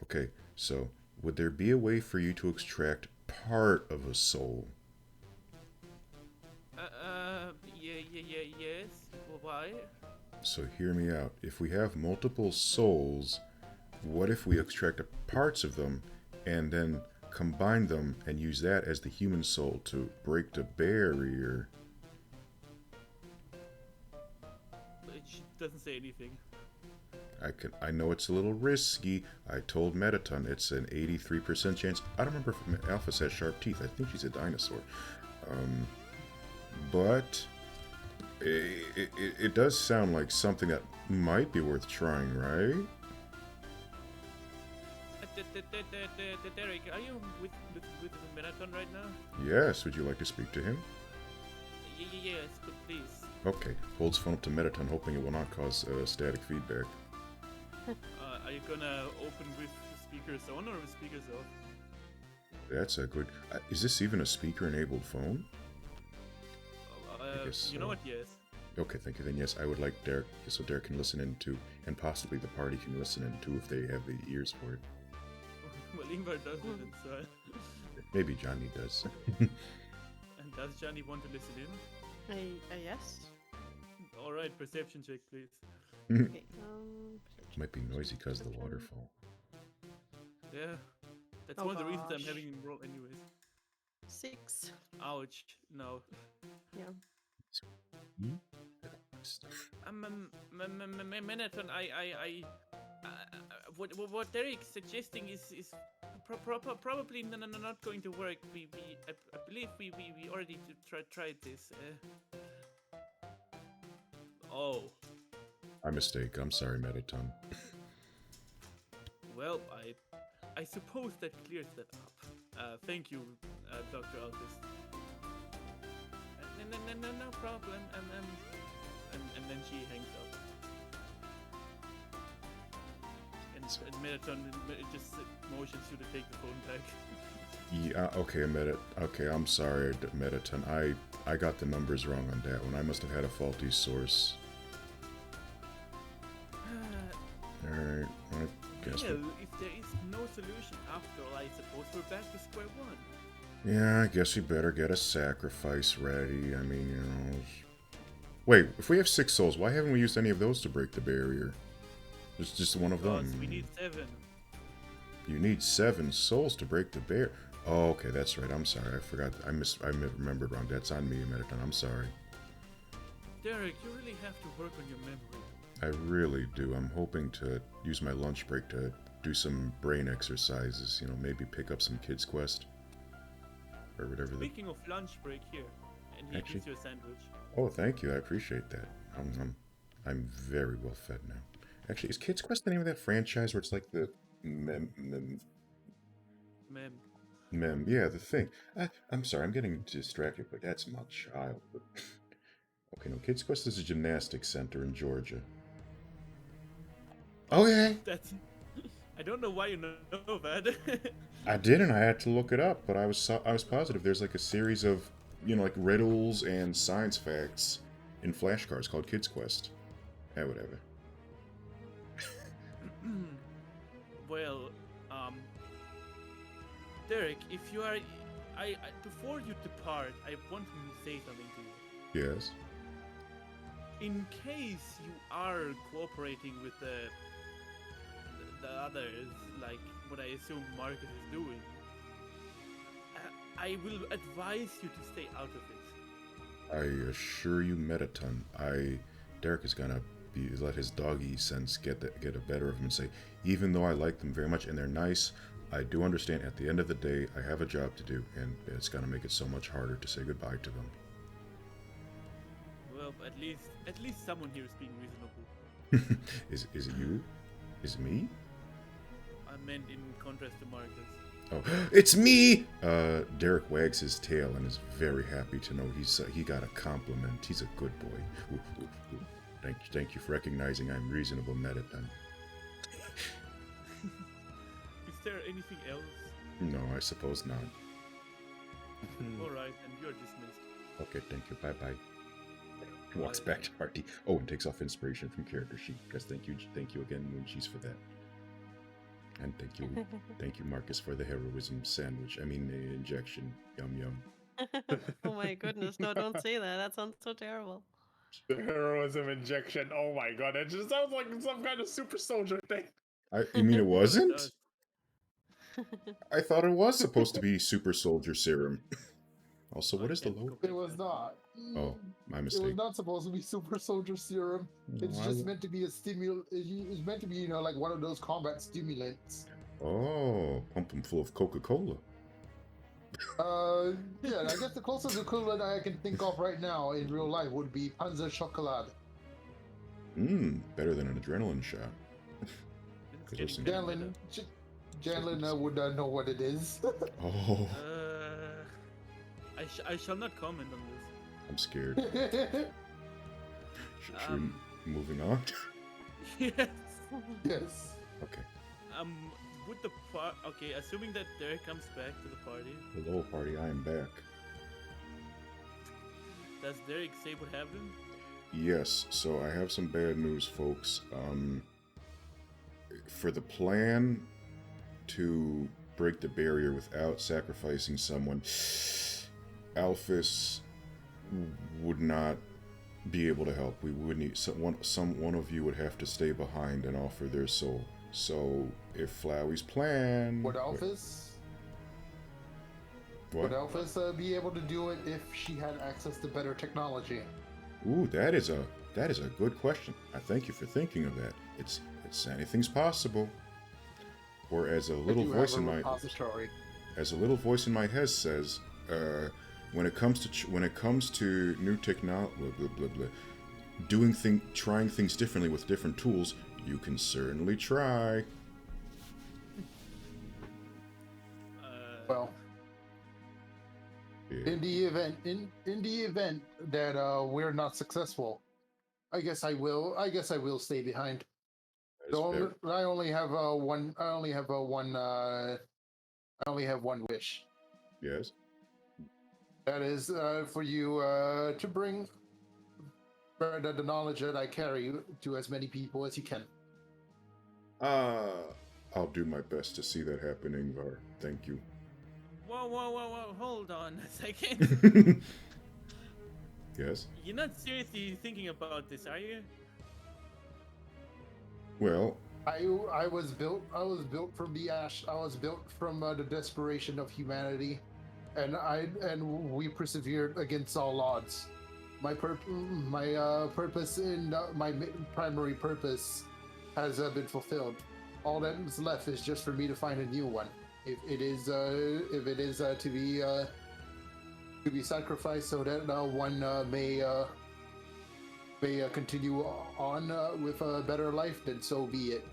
Okay, so would there be a way for you to extract part of a soul? Yes. Well, why? So hear me out. If we have multiple souls, what if we extract parts of them and then combine them and use that as the human soul to break the barrier? She doesn't say anything. I know it's a little risky. I told Metaton it's an 83% chance. I don't remember if Alphys has sharp teeth. I think she's a dinosaur. But it does sound like something that might be worth trying, right? Derek, are you with Marathon right now? Yes, would you like to speak to him? Yes, but please. Okay, holds phone up to Metaton, hoping it will not cause static feedback. Are you gonna open with speakers on or with speakers off? That's a good... is this even a speaker-enabled phone? guess You so. know what? Yes. Okay, thank you. Then yes, I would like Derek, so Derek can listen in too, and possibly the party can listen in too if they have the ears for it. Well, Ingvar doesn't, so... Maybe Johnny does. And does Johnny want to listen in? Yes. Alright, perception check, please. Okay. Might be noisy because of the waterfall. Yeah. That's Oh one of the reasons I'm gosh. having him roll anyways. 6. Ouch. No. Yeah. Menaton, what Derek's suggesting is probably not going to work. I believe we already tried this. Oh, My mistake. I'm sorry, Metaton. well, I suppose that clears that up. Thank you, Dr. Alphys. No problem. And then she hangs up. And Metaton just motions you to take the phone back. Yeah, okay, I'm sorry, Metaton. I got the numbers wrong on that one. I must have had a faulty source. Alright, I guess Well, if there is no solution after all, I suppose we're back to square one. yeah, I guess we better get a sacrifice ready. I mean, Wait, if we have 6 souls, why haven't we used any of those to break the barrier? There's just one of Because them. we need 7. You need 7 souls to break the barrier. Oh, okay, that's right. I'm sorry. I forgot. I remembered wrong. That's on me, Mettaton. I'm sorry. Derek, you really have to work on your memory. I really do. I'm hoping to use my lunch break to do some brain exercises. You know, maybe pick up some Kids Quest. Or whatever. Speaking of lunch break here, and he gives you a sandwich. Oh, thank you. I appreciate that. I'm very well fed now. Actually, is Kids Quest the name of that franchise where it's like the mem? Yeah, the thing. I'm sorry, I'm getting distracted, but that's my child. Okay, no, Kids Quest is a gymnastics center in Georgia. Okay. That's. I don't know why you know that. I didn't. I had to look it up, but I was positive there's like a series of, you know, like riddles and science facts in flashcards called Kids Quest. Yeah, whatever. Well, Derek, if you are, I before you depart, I want to say something to you. Yes. In case you are cooperating with the others, like what I assume Marcus is doing, I will advise you to stay out of it. I assure you, Mettaton, Derek is gonna let his doggy sense get a better of him and say, even though I like them very much and they're nice, I do understand at the end of the day I have a job to do, and it's gonna make it so much harder to say goodbye to them. Well, at least someone here is being reasonable. Is it you? Is it me? I meant in contrast to Marcus. Oh, it's me! Derek wags his tail and is very happy to know he got a compliment. He's a good boy. Ooh, ooh, ooh. Thank you for recognizing I'm reasonable, Mettaton. Is there anything else? No, I suppose not. Alright, and you're dismissed. Okay, thank you. Bye-bye. Walks back to Hardy. Oh, and takes off inspiration from character sheet. Because thank you again, Mooncheese, for that. And thank you, Marcus, for the heroism sandwich. I mean, the injection. Yum yum. Oh my goodness! No, don't say that. That sounds so terrible. The heroism injection. Oh my god, it just sounds like some kind of super soldier thing. You mean it wasn't? does. I thought it was supposed to be super soldier serum. Also, what is the can't logo? It was not. Oh, my It was mistake. not supposed to be super soldier serum. It's No, just meant to be a stimulant. It's meant to be, you know, like one of those combat stimulants. Oh, pump them full of Coca-Cola. Yeah, I guess the closest equivalent I can think of right now in real life would be Panzer Chocolade. Better than an adrenaline shot. It's Those getting things- better. Janlin would know what it is. Oh, I shall not comment on I'm scared. Should we moving on? this. Yes. Yes. Okay. Would the okay, assuming that Derek comes back to the party, Hello, party. I am back. does Derek say what happened? Yes, so I have some bad news, folks. For the plan to break the barrier without sacrificing someone, Alphys would not be able to help. We would need one of you would have to stay behind and offer their soul. So if Flowey's plan Would Alphys? What? Would Alphys be able to do it if she had access to better technology? Ooh, that is a good question. I thank you for thinking of that. It's anything's possible. Or as a little voice in my head says, when it comes to new technology, blah blah blah blah, trying things differently with different tools, you can certainly try. Well, Yeah. in the event that we're not successful, I guess I will stay behind. That is fair. I only have one wish. Yes. That is for you to bring the knowledge that I carry to as many people as you can. I'll do my best to see that happen, Ingvar. Thank you. Whoa, hold on a second. Yes? You're not seriously thinking about this, are you? Well, I was built from the ash. I was built from the desperation of humanity, and we persevered against all odds. My purpose and primary purpose has been fulfilled. All that's left is just for me to find a new one. If it is to be sacrificed so that one may continue on with a better life, then so be it.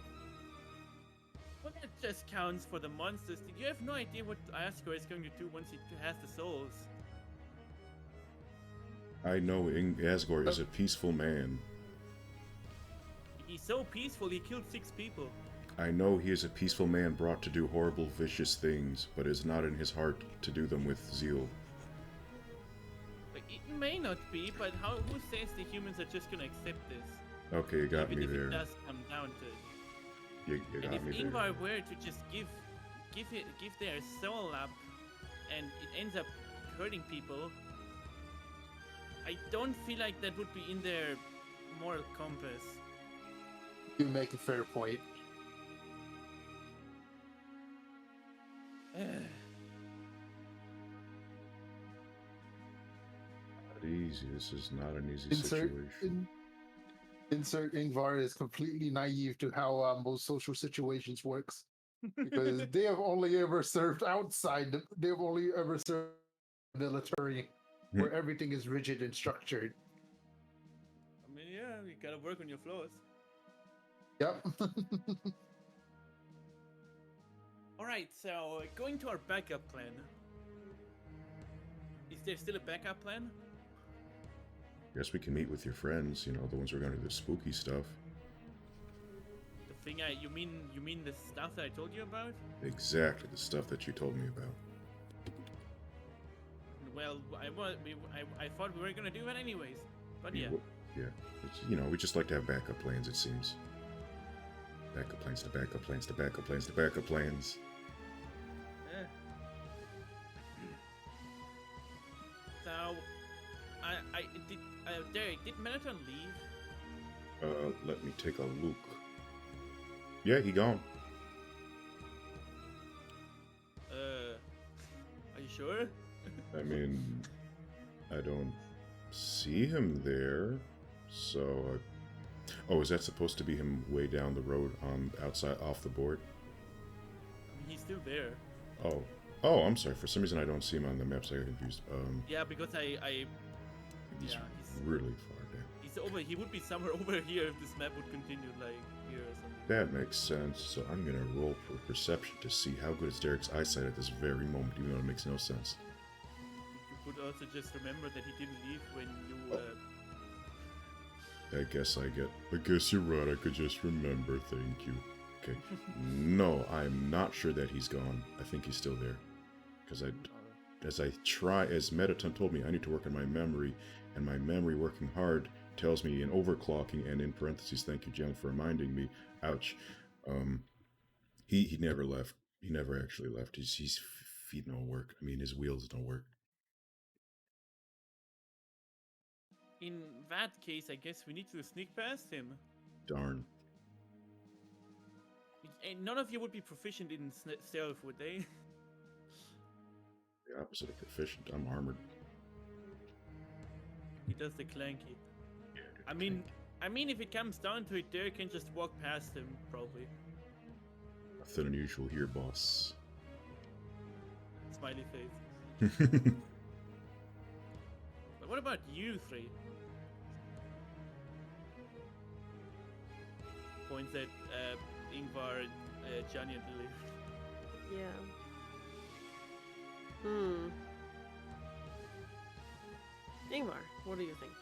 Well, that just counts for the monsters. You have no idea what Asgore is going to do once he has the souls. I know Asgore is a peaceful man. He's so peaceful, he killed 6 people. I know he is a peaceful man brought to do horrible, vicious things, but it is not in his heart to do them with zeal. Like, it may not be, but who says the humans are just gonna accept this? Okay, you got Even me if there. it does come down to it. You And got if me there. Ingvar were to just give their soul up, and it ends up hurting people, I don't feel like that would be in their moral compass. You make a fair point. Not easy. This is not an easy Insert situation. insert Ingvar is completely naive to how most social situations works because they have only ever served outside. They've only ever served military, where everything is rigid and structured. I mean, yeah, you gotta work on your flaws. Yep. Alright, so going to our backup plan. Is there still a backup plan? Guess we can meet with your friends, you know, the ones who are going to do the spooky stuff. The thing you mean the stuff that I told you about? Exactly, the stuff that you told me about. Well, I thought we were gonna do that anyways. But yeah. Yeah. It's, you know, we just like to have backup plans, it seems. Backup plans to backup plans to backup plans to backup plans. Eh. So, Derek, did Melaton leave? Let me take a look. Yeah, he gone. Are you sure? I mean, I don't see him there, so... Oh, is that supposed to be him way down the road on outside off the board? I mean, he's still there. Oh, I'm sorry. For some reason, I don't see him on the maps. I got confused. Yeah, because He's he's really far down. he's over. He would be somewhere over here if this map would continue like here or something. That makes sense. So I'm gonna roll for perception to see how good is Derek's eyesight at this very moment, even though it makes no sense. You could also just remember that he didn't leave when you. I guess you're right. I could just remember. Thank you. Okay. No, I'm not sure that he's gone. I think he's still there. Because as Metaton told me, I need to work on my memory, and my memory working hard tells me in overclocking and in parentheses, thank you, Jen, for reminding me. Ouch. He never left. He never actually left. His feet don't work. I mean, his wheels don't work. In that case, I guess we need to sneak past him. Darn. And none of you would be proficient in stealth, would they? The opposite of proficient. I'm armored. He does the clanky. Yeah, I mean, if it comes down to it, Derek can just walk past him, probably. Nothing unusual here, boss. Smiley face. But what about you three? Points at Ingvar, Johnny, and Lily. Yeah. Ingvar, what do you think?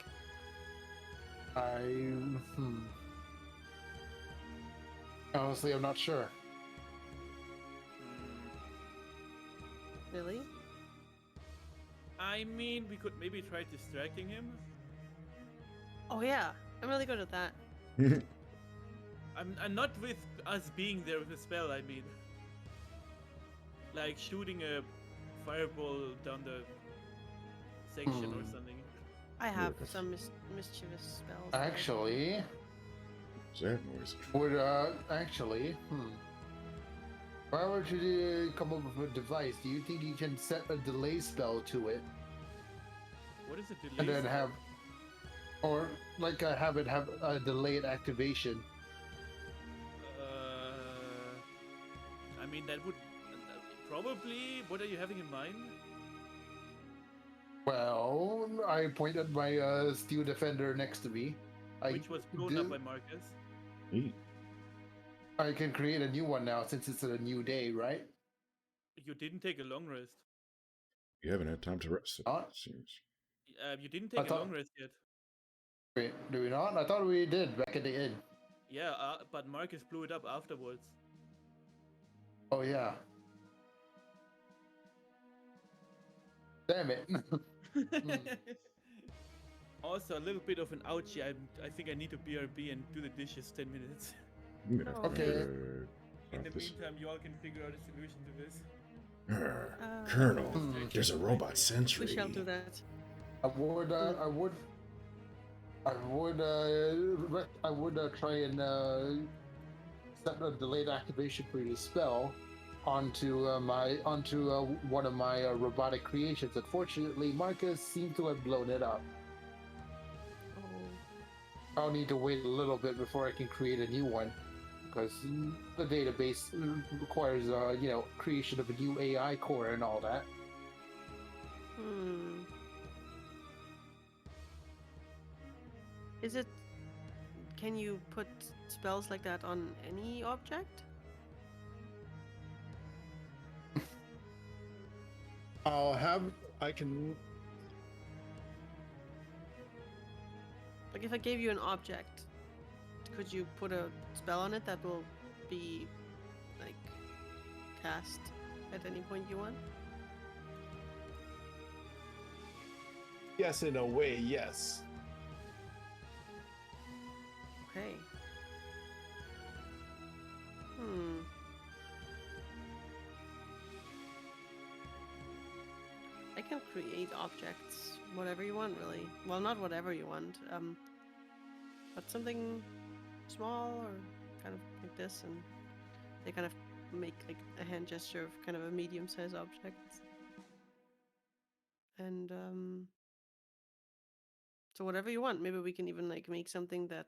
Honestly, I'm not sure. Lily? I mean, we could maybe try distracting him. Oh yeah, I'm really good at that. I'm not with us being there with a spell, I mean. Like shooting a fireball down the section or something. I have Yes. some mischievous spells. that I can- Actually, What's that noise? would if I were to come up with a device, do you think you can set a delay spell to it What is a delay? and then spell? have, or like have it have a delayed activation? I mean, that would probably. What are you having in mind? Well, I pointed my steel defender next to me. Which was blown up by Marcus. Neat. I can create a new one now since it's a new day, right? You didn't take a long rest. You haven't had time to rest. It Not? seems. You didn't I take a thought- long rest yet. Wait, do we not? I thought we did back at the inn. Yeah, but Marcus blew it up afterwards. Oh yeah. Damn it. Also, a little bit of an ouchie. I think I need to BRB and do the dishes 10 minutes. I'm gonna have to, Okay. In stop the this. meantime, you all can figure out a solution to this. Colonel, Hmm. there's a robot sentry. We shall do that. I would try and set a delayed activation for your spell onto one of my robotic creations. Unfortunately, Marcus seemed to have blown it up. Oh, I'll need to wait a little bit before I can create a new one, because the database requires creation of a new AI core and all that. hmm. Is it? Can you put spells like that on any object? I can. Like if I gave you an object, could you put a spell on it that will be like cast at any point you want? Yes, in a way, yes. Okay. Hmm. I can create objects, whatever you want, really. Well, not whatever you want, but something small or kind of like this, and they kind of make like a hand gesture of kind of a medium-sized object. And so whatever you want. Maybe we can even like make something that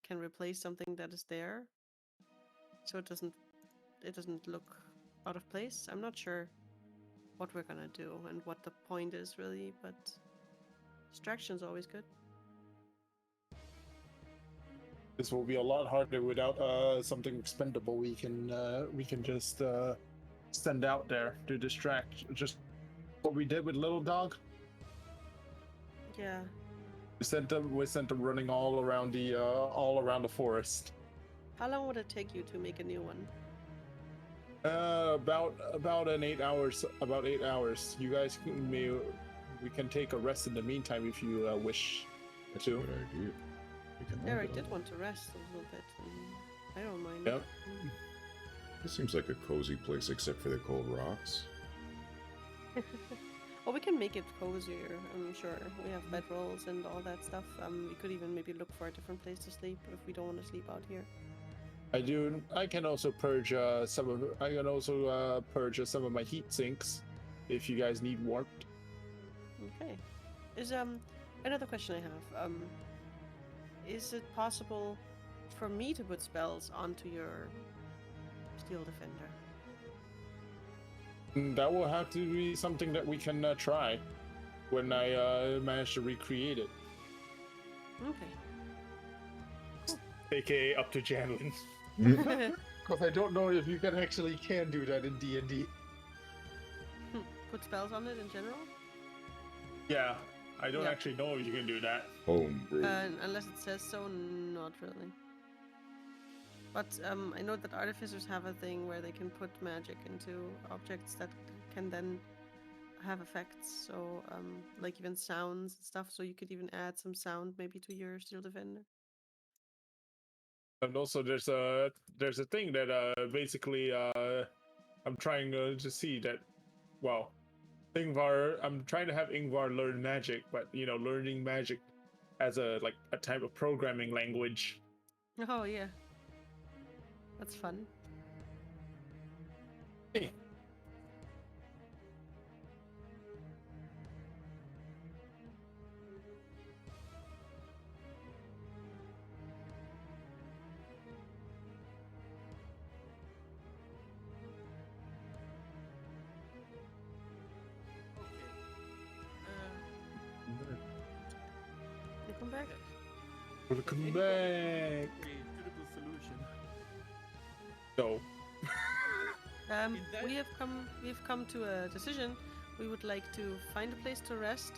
can replace something that is there, so it doesn't look out of place. I'm not sure what we're gonna do and what the point is really, but distraction's always good. This will be a lot harder without something expendable we can just send out there to distract. Just what we did with Little Dog. Yeah. We sent them running all around the forest. How long would it take you to make a new one? About 8 hours. About 8 hours. You guys we can take a rest in the meantime if you wish That's a to. good idea. We can all Derek go. did want to rest a little bit, and I don't mind. Yep. This seems like a cozy place except for the cold rocks. Well, we can make it cozier, I'm sure. We have bedrolls and all that stuff. We could even maybe look for a different place to sleep if we don't want to sleep out here. I can also purge some of my heat sinks if you guys need warmth. Okay. Is another question I have. Is it possible for me to put spells onto your steel defender? That will have to be something that we can try when I manage to recreate it. Okay. AKA up to Janlin. Because I don't know if you can do that in D&D. Put spells on it in general? Yeah, I don't Yeah. actually know if you can do that. Homebrew. Unless it says so, not really. But I know that artificers have a thing where they can put magic into objects that can then have effects. So, like even sounds and stuff. So you could even add some sound maybe to your steel defender. And also, there's a thing that basically I'm trying to see that. Well, Ingvar, I'm trying to have Ingvar learn magic, but learning magic as a type of programming language. Oh yeah, that's fun. Hey, Okay. You come back. welcome Has back. anybody found a suitable solution? So, In that- We've come to a decision. We would like to find a place to rest,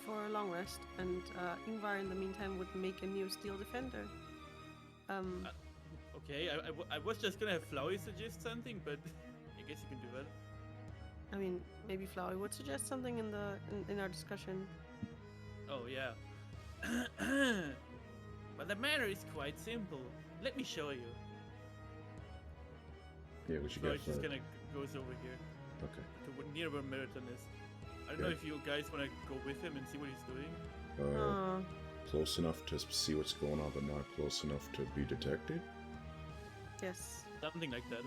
for a long rest, and Ingvar in the meantime would make a new steel defender. Okay, I was just gonna have Flowey suggest something, but I guess you can do that. I mean, maybe Flowey would suggest something in our discussion. Oh yeah. But the matter is quite simple. Let me show you. Yeah, what you So got it's just for gonna goes over here Okay. to near where Meriton is. I don't know Yeah. if you guys wanna go with him and see what he's doing. Uh, close enough to see what's going on, but not close enough to be detected? Yes. Something like that.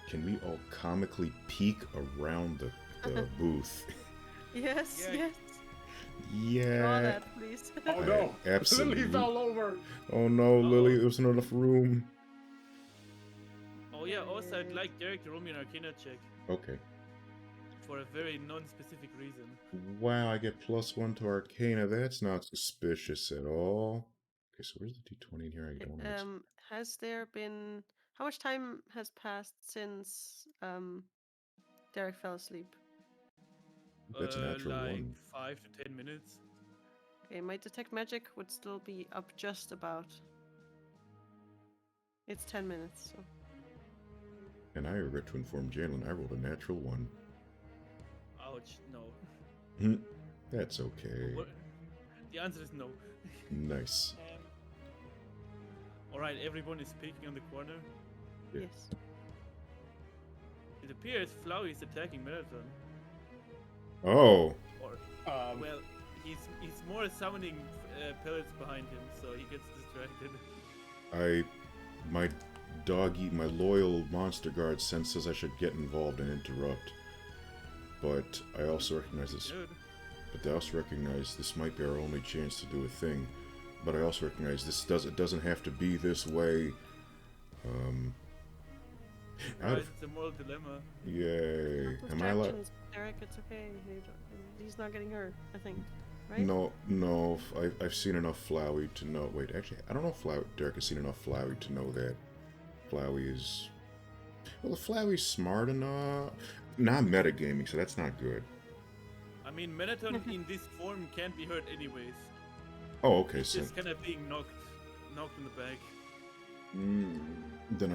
Can we all comically peek around the booth? Yes. Yeah. Yes. Draw Yeah. that, please. oh I no, absolutely- Lily fell over. Oh no, Lily, Uh-oh. there wasn't enough room. Oh yeah, also I'd like Derek to roll me an Arcana check Okay. for a very non-specific reason. Wow, I get +1 to Arcana. That's not suspicious at all. Okay, so where's the D20 in here? I don't know. Has there been how much time has passed since Derek fell asleep? That's a natural like one. 5 to 10 minutes. Okay, my detect magic would still be up just about. It's 10 minutes, so And I regret to inform Jalen, I rolled a natural 1. Ouch, no. That's okay. What? The answer is no. Nice. Alright, everyone is peeking on the corner. Yeah. yes. It appears Flowey is attacking Meriton. Oh, Or, Um, well, he's more summoning pellets behind him, so he gets distracted. my loyal monster guard senses I should get involved and interrupt. But I also recognize this. Good. But I also recognize this might be our only chance to do a thing. But I also recognize it doesn't have to be this way. Out Right, of, it's a moral dilemma. yay. Am I allowed? Distractions, Derek, it's okay. He's not getting hurt, I think. Right? No. I've seen enough Flowey to know. Wait, actually, I don't know if Derek has seen enough Flowey to know that Flowey is. Well, if Flowey's smart enough. Nah, I'm metagaming, so that's not good. I mean, Meriton in this form can't be hurt anyways. Oh, okay, He's so just kind of being knocked in the back. then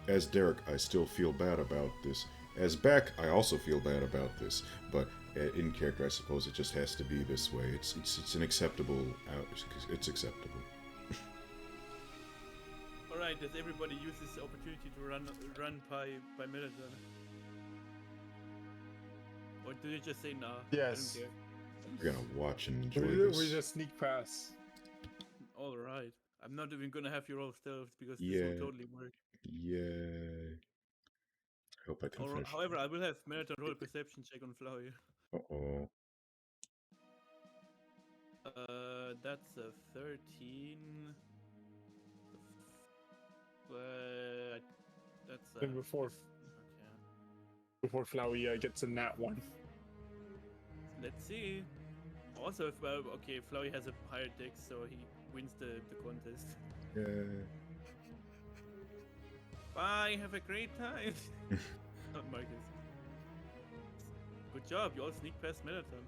as Derek, I still feel bad about this. As Beck, I also feel bad about this. But in character, I suppose it just has to be this way. It's an acceptable it's acceptable. Alright, does everybody use this opportunity to run by Meriton? Or do you just say nah? Yes. I don't We're gonna watch and enjoy we this. just sneak past. care. Alright. I'm not even gonna have you roll stealth because this Yeah. will totally work. Yay. I hope I can finish. However, I will have Meriton roll a perception check on Flowey. Uh-oh. That's a 13. But that's Then before okay. Flowey gets a nat 1. Let's see. Also, if okay, Flowey has a higher dex, so he wins the contest. Yeah. Bye. Have a great time. Not Marcus. Good job. You all sneak past Meriton.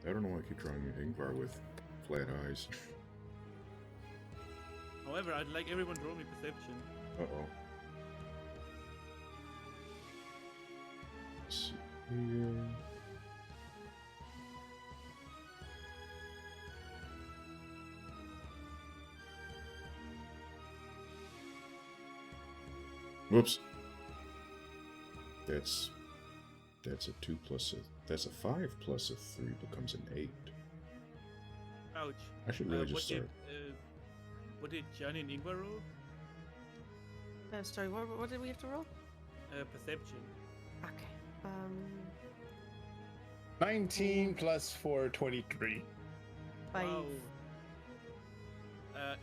I don't know why I keep drawing Ingvar with flat eyes. However, I'd like everyone to roll me perception. Uh-oh. Let's see here. Whoops. That's That's a 2 plus a. That's a 5 plus a 3 becomes an 8. Ouch. I should really just start. What did Johnny and Ingvar roll? Sorry, what did we have to roll? Perception. Okay. 19 plus 4, 23. 5. Wow.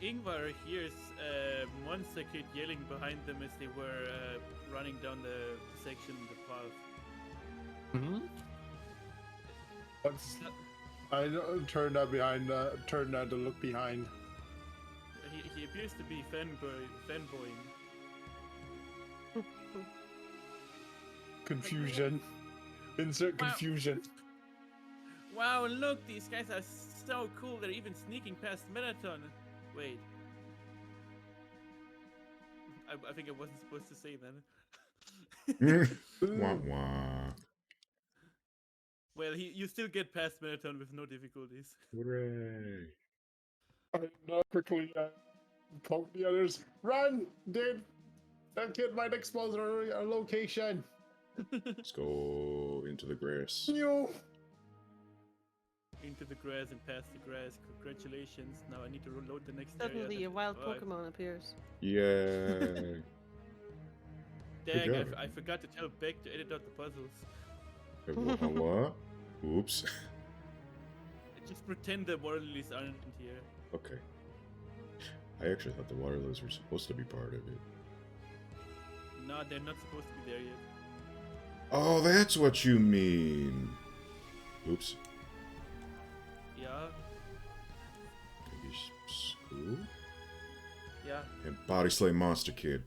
Ingvar hears Monster Kid yelling behind them as they were running down the section, the path. Hmm? What's I turned to look behind. He appears to be fanboying. Confusion. Insert Wow. confusion. Wow, look, these guys are so cool. They're even sneaking past Marathon. Wait. I think I wasn't supposed to say that. Wah wah. Well, you still get past Marathon with no difficulties. Hooray. I quickly poke the others. Run, dude! That kid might expose our location. Let's go into the grass. You. Into the grass and past the grass. Congratulations. Now I need to reload the next area. Suddenly, a wild Alright. Pokemon appears. Yay. Dang, job. I forgot to tell Beck to edit out the puzzles. What? Oops. Just pretend the water lilies aren't here. Okay. I actually thought the water lilies were supposed to be part of it. No, they're not supposed to be there yet. Oh, that's what you mean. Oops. Yeah, Maybe school? yeah. And Body Slay Monster Kid.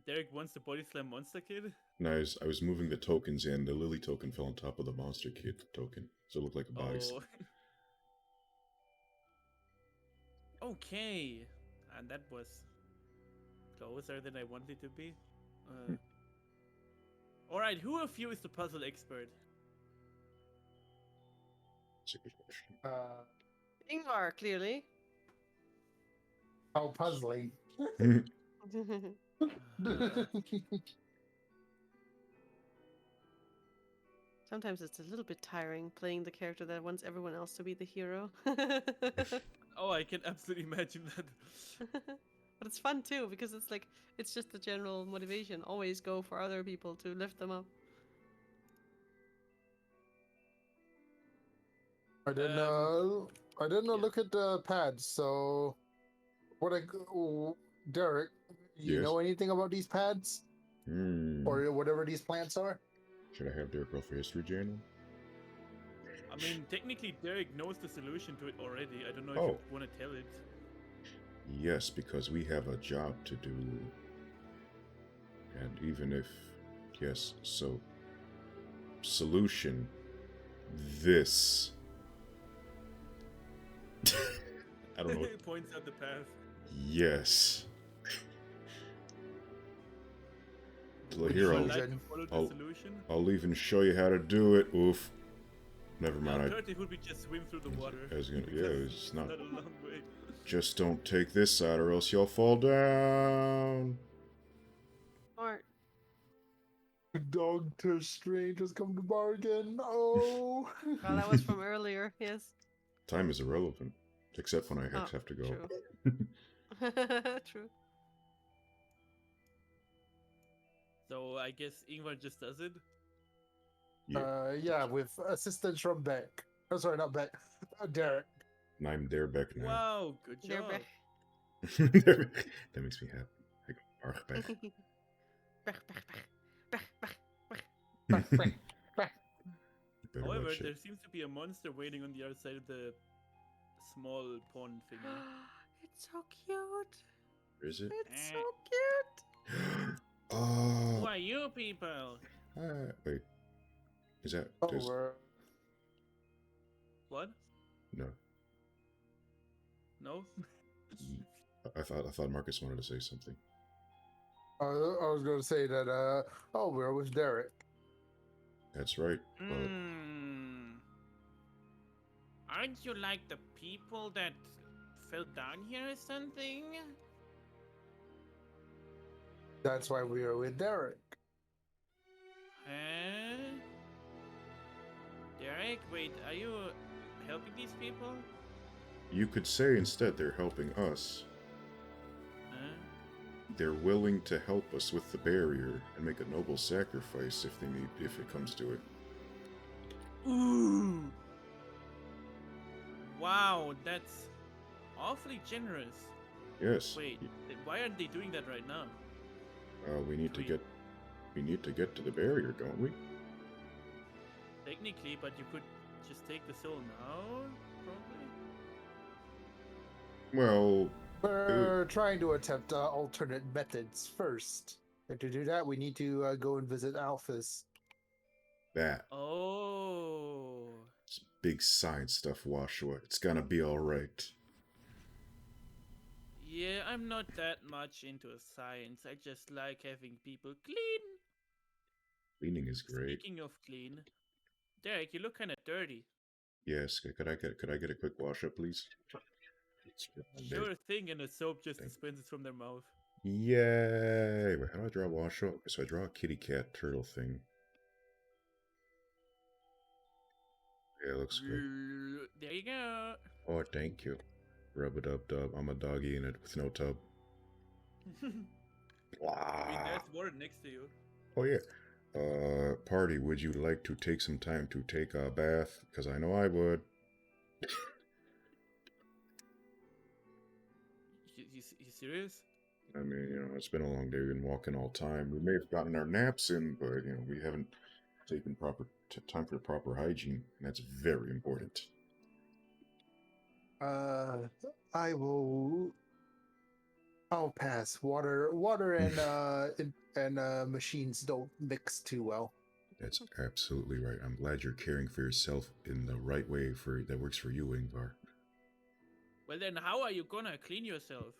Derek wants the body slam Monster Kid. Nice. I was moving the tokens and the Lily token fell on top of the Monster Kid token. So it looked like a body slam. Okay, and that was closer than I wanted it to be. Alright, who of you is the puzzle expert? That's a good question. Ingvar, clearly. How puzzling. Sometimes it's a little bit tiring playing the character that wants everyone else to be the hero. Oh, I can absolutely imagine that. But it's fun too, because it's like, it's just the general motivation. Always go for other people to lift them up. I didn't Yeah. look at the pads, so Derek, you Yes? know anything about these pads? Or whatever these plants are? Should I have Derek roll for history, Jane? I mean, technically Derek knows the solution to it already. I don't know if Oh. you want to tell it. Yes, because we have a job to do. And even if... Yes, so... Solution. This. I don't know. It points out the path. Yes. So Would here, you I'll, like to follow the I'll- solution? I'll even show you how to do it. Oof. Never I mind. heard it would be just swim through the water. I was gonna... Yeah, because it's not... a long way. Just don't take this side or else you'll fall down. Smart. Doctor Strange has come to bargain. Oh. Well, that was from earlier, yes. Time is irrelevant. Except when I Oh, have to go. True. True. So I guess Ingvar just does it. Yeah, with assistance from Beck. Oh, sorry, not Beck. Derek. And I'm there back now. Wow, good They're job. That makes me happy. I go, "Arg, back." Better However, watch there it. seems to be a monster waiting on the other side of the small pond thingy. It's so cute. Is it? It's so cute. Who Oh. are you people? Wait. Is that? Oh, Does, What? no. No? I thought Marcus wanted to say something. I was going to say that, we're with Derek. That's right. Aren't you like the people that fell down here or something? That's why we are with Derek. Huh? Derek, wait, are you helping these people? You could say instead they're helping us. Huh? They're willing to help us with the barrier and make a noble sacrifice if it comes to it. Ooh! Wow, that's awfully generous. Yes. Wait, why aren't they doing that right now? We need to Sweet. get to the barrier, don't we? Technically, but you could just take the soul now, probably? Well, We're trying to attempt alternate methods first. And to do that, we need to go and visit Alphys. that. Oh. It's big science stuff, Washua. It's gonna be alright. Yeah, I'm not that much into science. I just like having people clean. Cleaning is great. Speaking of clean, Derek, you look kind of dirty. Yes, could I get a quick wash up, please? Sure thing, and the soap just Thank- dispenses from their mouth. Yay! Wait, how do I draw a wash up? So I draw a kitty cat turtle thing. Yeah, it looks good. There you go. Oh, thank you. Rub it up, dub. I'm a doggy in it with no tub. I mean, Wow. there's water next to you. Oh yeah. Party, would you like to take some time to take a bath? Because I know I would. You serious? I mean, it's been a long day. We've been walking all time. We may have gotten our naps in, but, we haven't taken proper time for proper hygiene, and that's very important. I will. I'll pass. Water and machines don't mix too well. That's absolutely right. I'm glad you're caring for yourself in the right way that works for you, Ingvar. Well, then how are you gonna clean yourself?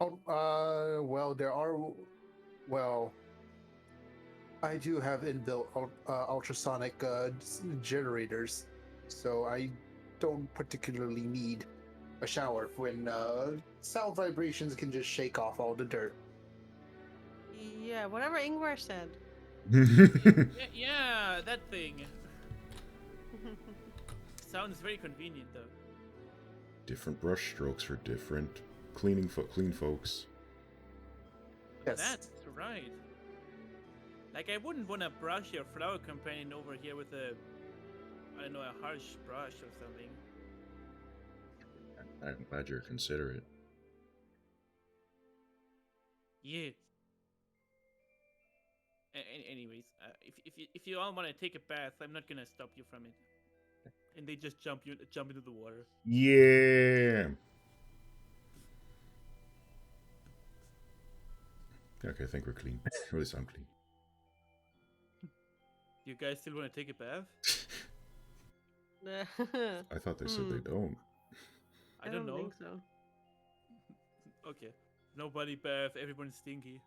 Oh, well, I do have inbuilt ultrasonic generators, so I don't particularly need a shower when sound vibrations can just shake off all the dirt. Yeah, whatever Ingvar said. Yeah, that thing. Sounds very convenient, though. Different brush strokes for different clean folks. Yes. That's right. Like, I wouldn't want to brush your flower companion over here with a harsh brush or something. I'm glad you're considerate. Yeah. Anyways, if you all want to take a bath, I'm not gonna stop you from it. And they just jump into the water. Yeah. Okay, I think we're clean. At least I'm clean. You guys still want to take a bath? I thought they said they don't. I don't know. think so. Okay. Nobody bath. Everyone's stinky.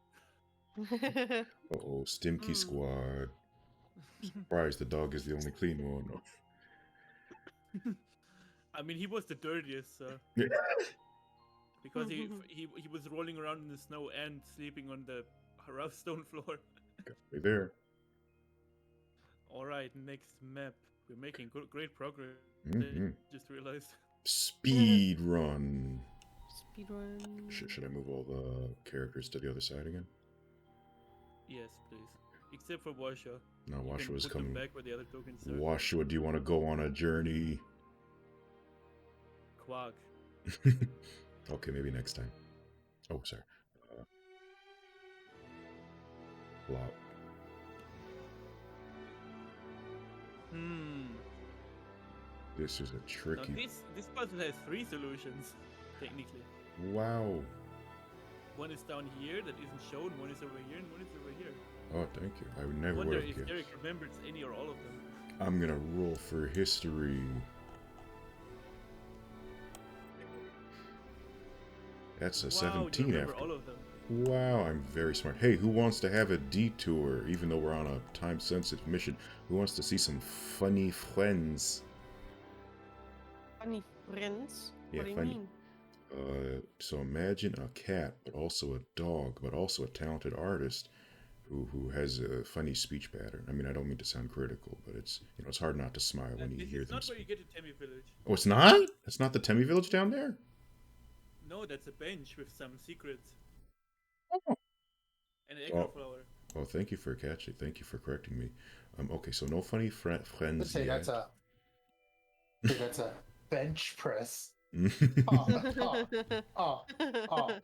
Uh-oh, Stimky Squad. Surprised the dog is the only clean one. I mean, he was the dirtiest, so. Yeah. Because he was rolling around in the snow and sleeping on the rough stone floor. Hey there. All right, next map. We're making great progress. Mhm. Just realized. Speed run. Speedrun. Should I move all the characters to the other side again? Yes, please. Except for Washa. No, You can Washua's put them coming. back where the other tokens are. Washua, do you want to go on a journey? Quack. Okay, maybe next time. Oh, sorry. Flop. This is a Now tricky. this puzzle has 3 solutions, technically. Wow. One is down here that isn't shown, one is over here, and one is over here. Oh, thank you. I would I never wonder would have if guessed. Derek remembers any or all of them. I'm gonna roll for history. That's a Wow, 17 you remember after. all of them. Wow, I'm very smart. Hey, who wants to have a detour, even though we're on a time-sensitive mission? Who wants to see some funny friends? Funny friends? Yeah, What do you funny. mean? So imagine a cat, but also a dog, but also a talented artist who has a funny speech pattern. I mean, I don't mean to sound critical, but it's it's hard not to smile when you This hear is them not where you speak. get to Temi Village. Oh, it's not? That's not the Temi village down there? No, that's a bench with some secrets Oh. and an echo Oh, flower. oh, thank you for catching. Thank you for correcting me. Okay, so no funny Let's friends say yet. that's a bench press. Ah, ah, ah, ah.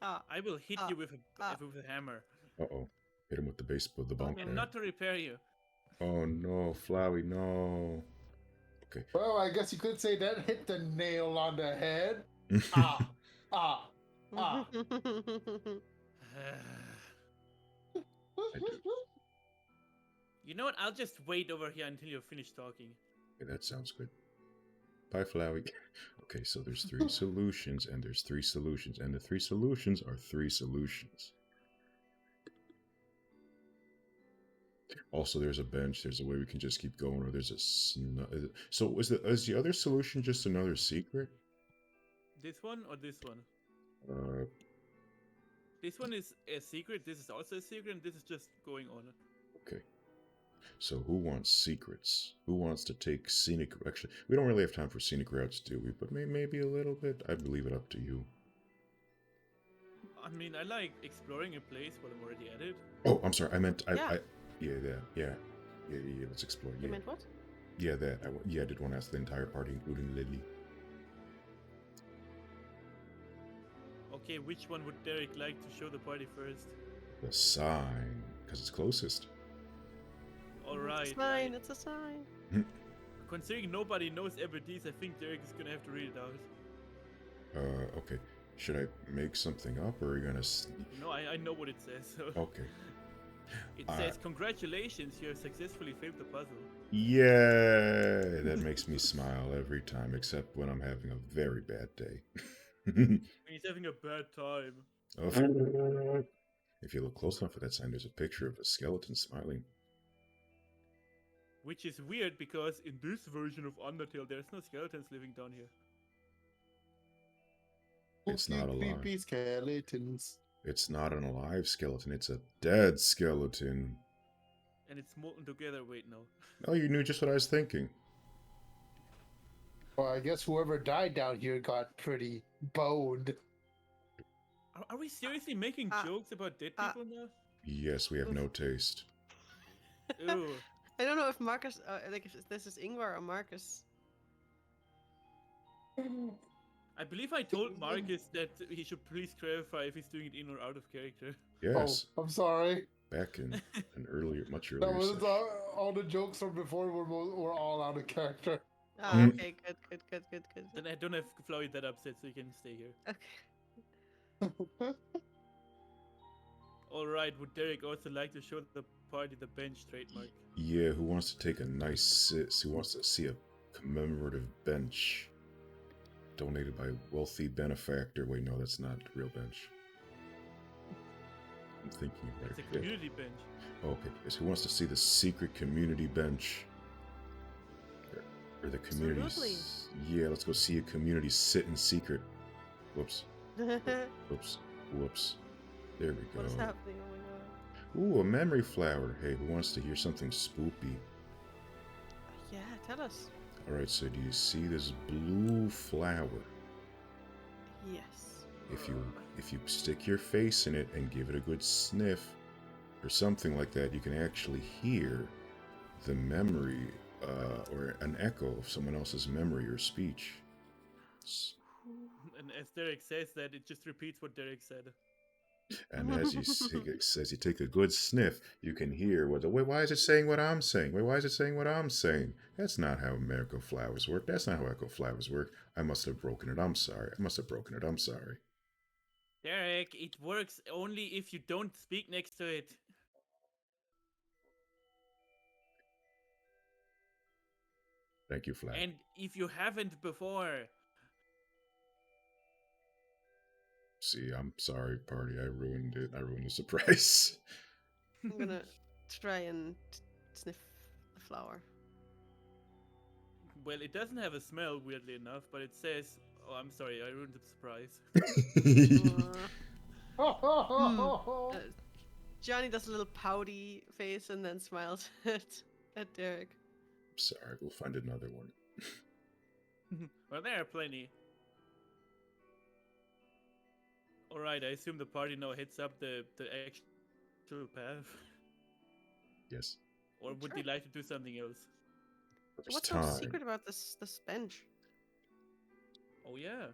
Ah, I will hit Ah, you with ah. a hammer. Uh-oh. Hit him with the baseball, the Oh, bump no. And there. not to repair you. Oh no, Flowey, no. Okay. Well, I guess you could say that hit the nail on the head. Ah, ah, ah. I do. You know what? I'll just wait over here until you're finished talking. Okay, that sounds good. Bye, Flowey. Okay, so there's three solutions, and there's three solutions, and the three solutions are three solutions. Also, there's a bench. There's a way we can just keep going, or there's a so is the other solution just another secret? This one or this one? Uh, This one is a secret, this is also a secret, and this is just going on. okay. So who wants secrets? Who wants to take scenic? Actually, we don't really have time for scenic routes, do we? But maybe a little bit. I'd leave it up to you. I mean, I like exploring a place while I'm already at it. Oh, I'm sorry. I meant Yeah. yeah. Let's explore. You Yeah, meant what? yeah. That. I did want to ask the entire party, including Lily. Okay, which one would Derek like to show the party first? The sign, because it's closest. Alright. It's a sign. It's a sign. Considering nobody knows Eberdis, I think Derek is gonna have to read it out. Okay. Should I make something up, or are you gonna? No, I know what it says. So. Okay. It says, congratulations, you have successfully failed the puzzle. Yeah, that makes me smile every time, except when I'm having a very bad day. And he's having a bad time. Oh. If you look close enough at that sign, there's a picture of a skeleton smiling. Which is weird because in this version of Undertale, there's no skeletons living down here. It's not alive. Creepy skeletons. It's not an alive skeleton, it's a dead skeleton. And it's molten together. Wait, no. Oh, you knew just what I was thinking. Well, I guess whoever died down here got pretty boned. Are we seriously making jokes about dead people now? Yes, we have no taste. Ew. I don't know if Marcus, like if this is Ingvar or Marcus. I believe I told Marcus that he should please clarify if he's doing it in or out of character. Yes, Oh, I'm sorry. back in an earlier, much That earlier was session. all the jokes from before were all out of character. Ah, Mm. okay, good. Then I don't have Flowey that upset, so you can stay here. Okay. Alright, would Derek also like to show the party the bench trademark? Yeah, who wants to take a nice sit? Who wants to see a commemorative bench donated by wealthy benefactor? Wait, no, that's not a real bench. I'm thinking about It's a it. community bench. Okay, yes, who wants to see the secret community bench? Or the community? Absolutely. Yeah, let's go see a community sit in secret. Whoops, whoops, whoops. There we What is go. happening? Oh my god. Ooh, a memory flower. Hey, who wants to hear something spoopy? Yeah, tell us. Alright, so do you see this blue flower? Yes. If you stick your face in it and give it a good sniff, or something like that, you can actually hear the memory, or an echo of someone else's memory or speech. And as Derek says that, it just repeats what Derek said. And as he says, you take a good sniff, you can hear wait, why is it saying what I'm saying? Wait, why is it saying what I'm saying? That's not how echo flowers work. That's not how echo flowers work. I must have broken it. I'm sorry. I must have broken it. I'm sorry. Derek, it works only if you don't speak next to it. Thank you, Flower. And if you haven't before. See, I'm sorry, party. I ruined it. I ruined the surprise. I'm gonna try and sniff the flower. Well, it doesn't have a smell, weirdly enough, but it says Oh, I'm sorry, I ruined the surprise. Johnny does a little pouty face and then smiles at Derek. Sorry, we'll find another one. Well, there are plenty. Alright, I assume the party now hits up the actual path. Yes. Or would Sure. they like to do something else? So First what's time. so secret about this bench? Oh, yeah.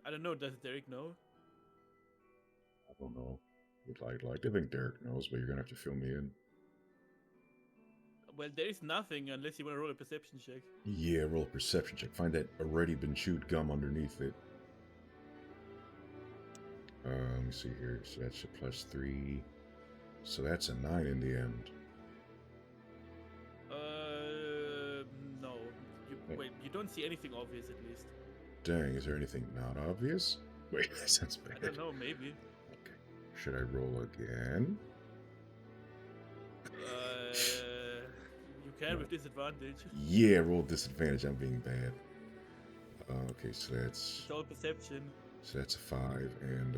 I don't know, does Derek know? I don't know. I'd like to think Derek knows, but you're gonna have to fill me in. Well, there is nothing unless you want to roll a perception check. Yeah, roll a perception check. Find that already been chewed gum underneath it. Let me see here. So that's a +3. So that's a 9 in the end. No. Wait, you don't see anything obvious at least. Dang, is there anything not obvious? Wait, that sounds bad. I don't know, maybe. Okay. Should I roll again? You can with disadvantage. Yeah, roll disadvantage. I'm being bad. Okay, so that's It's all perception. a 5 and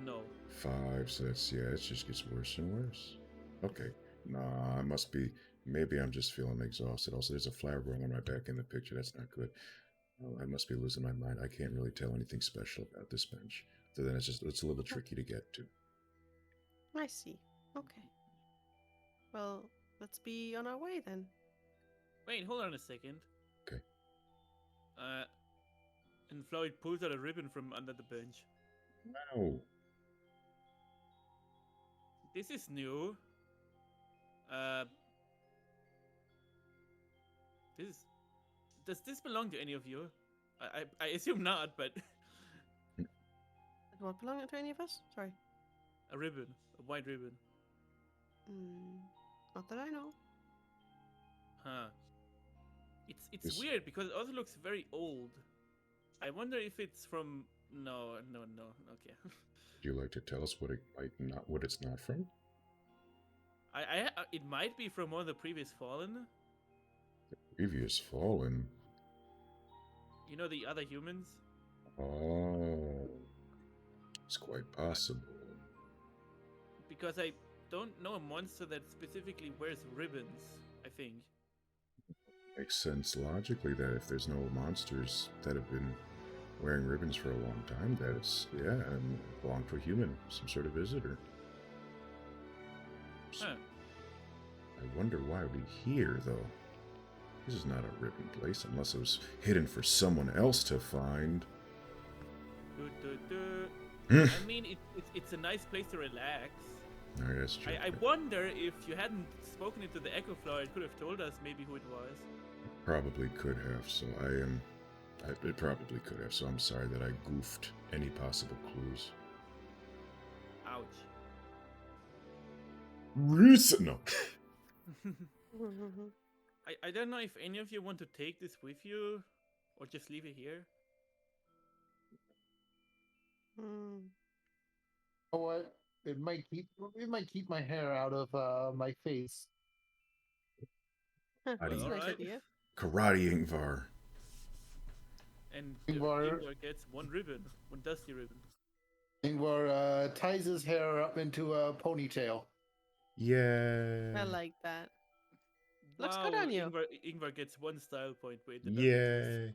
No. 5. So that's it just gets worse and worse. Okay. Nah, I must be. Maybe I'm just feeling exhausted. Also, there's a flower growing on my back in the picture. That's not good. Oh, I must be losing my mind. I can't really tell anything special about this bench. Other than it's a little tricky to get to. I see. Okay. Well, let's be on our way then. Wait, hold on a second. Okay. And Floyd pulls out a ribbon from under the bench. No. This is new. Does this belong to any of you? I assume not, but Does what belong to any of us? Sorry. a ribbon, a white ribbon. Not that I know. Huh. It's This- weird because it also looks very old. I wonder if it's from no. Okay. Would you like to tell us what it's not from? It might be from one of the previous Fallen. Previous Fallen. You know, the other humans. Oh. It's quite possible. Because I don't know a monster that specifically wears ribbons. I think. Makes sense logically that if there's no monsters that have been wearing ribbons for a long time, that it's, belong to a human, some sort of visitor. So, Huh. I wonder why we're here, though. This is not a ribbon place, unless it was hidden for someone else to find. I mean, it's a nice place to relax. Alright, that's true. I wonder if you hadn't spoken into the echo flower, it could have told us maybe who it was. Probably could have, so it probably could have, so I'm sorry that I goofed any possible clues. Ouch. No. I don't know if any of you want to take this with you, or just leave it here. Oh, what? It might keep my hair out of my face. That's a nice alright. idea. Karate Ingvar. And Ingvar- Ingvar gets one ribbon, one dusty ribbon. Ingvar ties his hair up into a ponytail. Yeah. I like that. Looks good on you. Ingvar gets one style point. Wait, the Yay.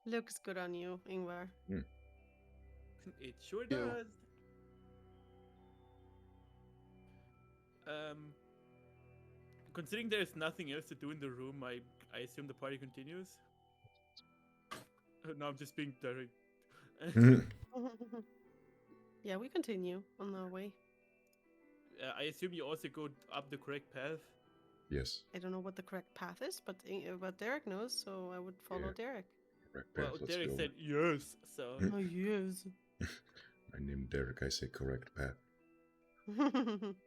Looks good on you, Ingvar. It sure Ew. does. Considering there's nothing else to do in the room, I assume the party continues. No, I'm just being direct. Yeah, we continue on our way. I assume you also go up the correct path. Yes. I don't know what the correct path is, but Derek knows, so I would follow Yeah. Derek. Correct path. Well, Let's Derek go. said yes, so. Oh, yes. My name Derek. I say correct path. Let's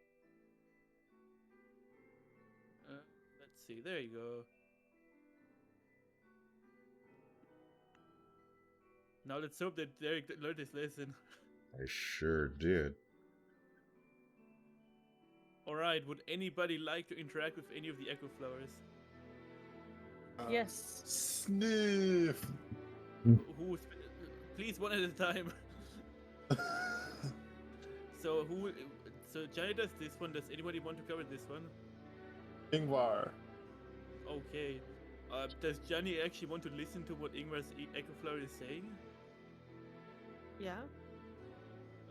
see. There you go. Now let's hope that Derek learned his lesson. I sure did. Alright, would anybody like to interact with any of the echo flowers? Yes. Sniff. Who's please one at a time. So who? So Johnny does this one. Does anybody want to cover this one? Ingvar. Okay. Does Johnny actually want to listen to what Ingvar's Echo Flower is saying? Yeah.